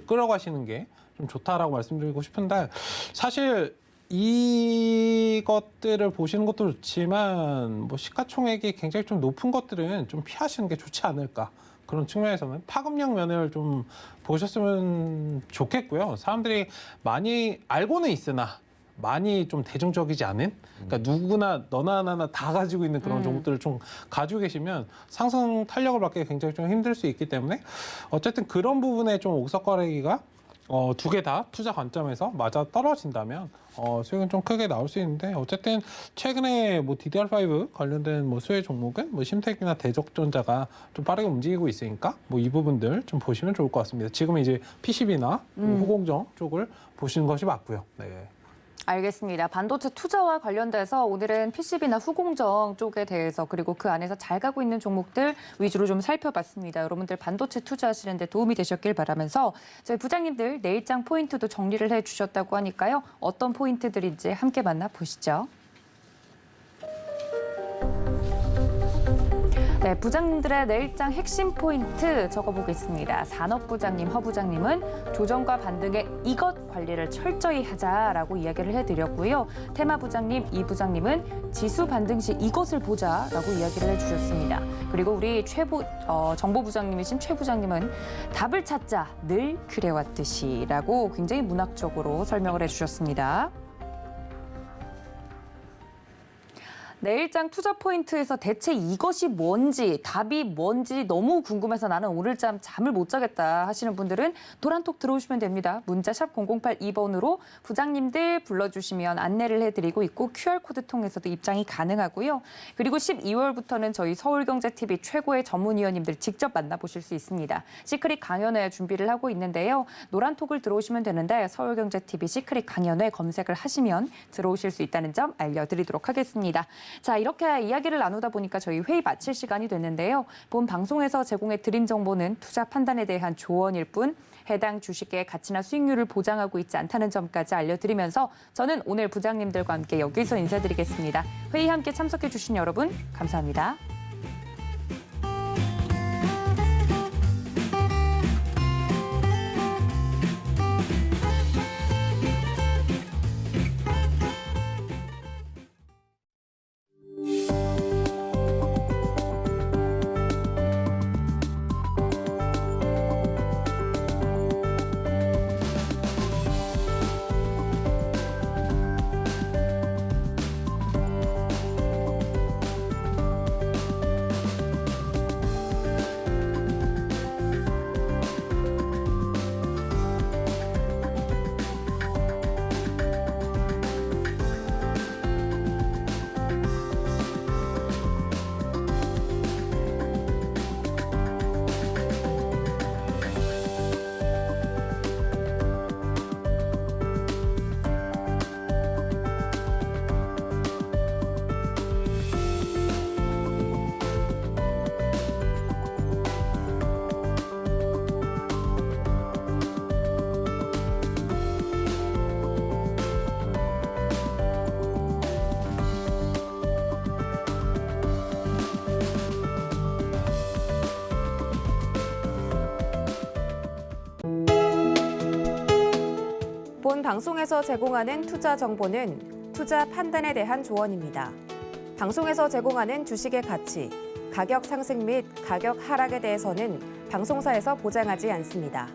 [SPEAKER 3] 끌어가시는 게 좀 좋다라고 말씀드리고 싶은데, 사실 이것들을 보시는 것도 좋지만 뭐 시가총액이 굉장히 좀 높은 것들은 좀 피하시는 게 좋지 않을까. 그런 측면에서는 파급력 면을 좀 보셨으면 좋겠고요. 사람들이 많이 알고는 있으나 많이 좀 대중적이지 않은, 그러니까 누구나 너나 나나 다 가지고 있는 그런 종목들을 좀 가지고 계시면 상승 탄력을 받기 굉장히 좀 힘들 수 있기 때문에 어쨌든 그런 부분에 좀 옥석거리기가 두 개 다 투자 관점에서 맞아 떨어진다면 수익은 좀 크게 나올 수 있는데, 어쨌든 최근에 뭐 DDR5 관련된 뭐 수혜 종목은 뭐 심텍이나 대적전자가 좀 빠르게 움직이고 있으니까 뭐 이 부분들 좀 보시면 좋을 것 같습니다. 지금은 이제 PCB나 후공정 쪽을 보시는 것이 맞고요. 네.
[SPEAKER 1] 알겠습니다. 반도체 투자와 관련돼서 오늘은 PCB나 후공정 쪽에 대해서 그리고 그 안에서 잘 가고 있는 종목들 위주로 좀 살펴봤습니다. 여러분들 반도체 투자하시는 데 도움이 되셨길 바라면서 저희 부장님들 내일장 포인트도 정리를 해주셨다고 하니까요. 어떤 포인트들인지 함께 만나보시죠. 네, 부장님들의 내일장 핵심 포인트 적어보겠습니다. 산업부장님, 허부장님은 조정과 반등의 이것 관리를 철저히 하자라고 이야기를 해드렸고요. 테마부장님, 이부장님은 지수 반등 시 이것을 보자라고 이야기를 해주셨습니다. 그리고 우리 정보부장님이신 최 부장님은 답을 찾자, 늘 그래왔듯이라고 굉장히 문학적으로 설명을 해주셨습니다. 내일장 투자 포인트에서 대체 이것이 뭔지, 답이 뭔지 너무 궁금해서 나는 오늘잠 잠을 못 자겠다 하시는 분들은 도란톡 들어오시면 됩니다. 문자 샵 0082번으로 부장님들 불러주시면 안내를 해드리고 있고 QR코드 통해서도 입장이 가능하고요. 그리고 12월부터는 저희 서울경제TV 최고의 전문위원님들 직접 만나보실 수 있습니다. 시크릿 강연회 준비를 하고 있는데요. 노란톡을 들어오시면 되는데 서울경제TV 시크릿 강연회 검색을 하시면 들어오실 수 있다는 점 알려드리도록 하겠습니다. 자, 이렇게 이야기를 나누다 보니까 저희 회의 마칠 시간이 됐는데요. 본 방송에서 제공해 드린 정보는 투자 판단에 대한 조언일 뿐 해당 주식의 가치나 수익률을 보장하고 있지 않다는 점까지 알려드리면서 저는 오늘 부장님들과 함께 여기서 인사드리겠습니다. 회의 함께 참석해 주신 여러분 감사합니다.
[SPEAKER 5] 방송에서 제공하는 투자 정보는 투자 판단에 대한 조언입니다. 방송에서 제공하는 주식의 가치, 가격 상승 및 가격 하락에 대해서는 방송사에서 보장하지 않습니다.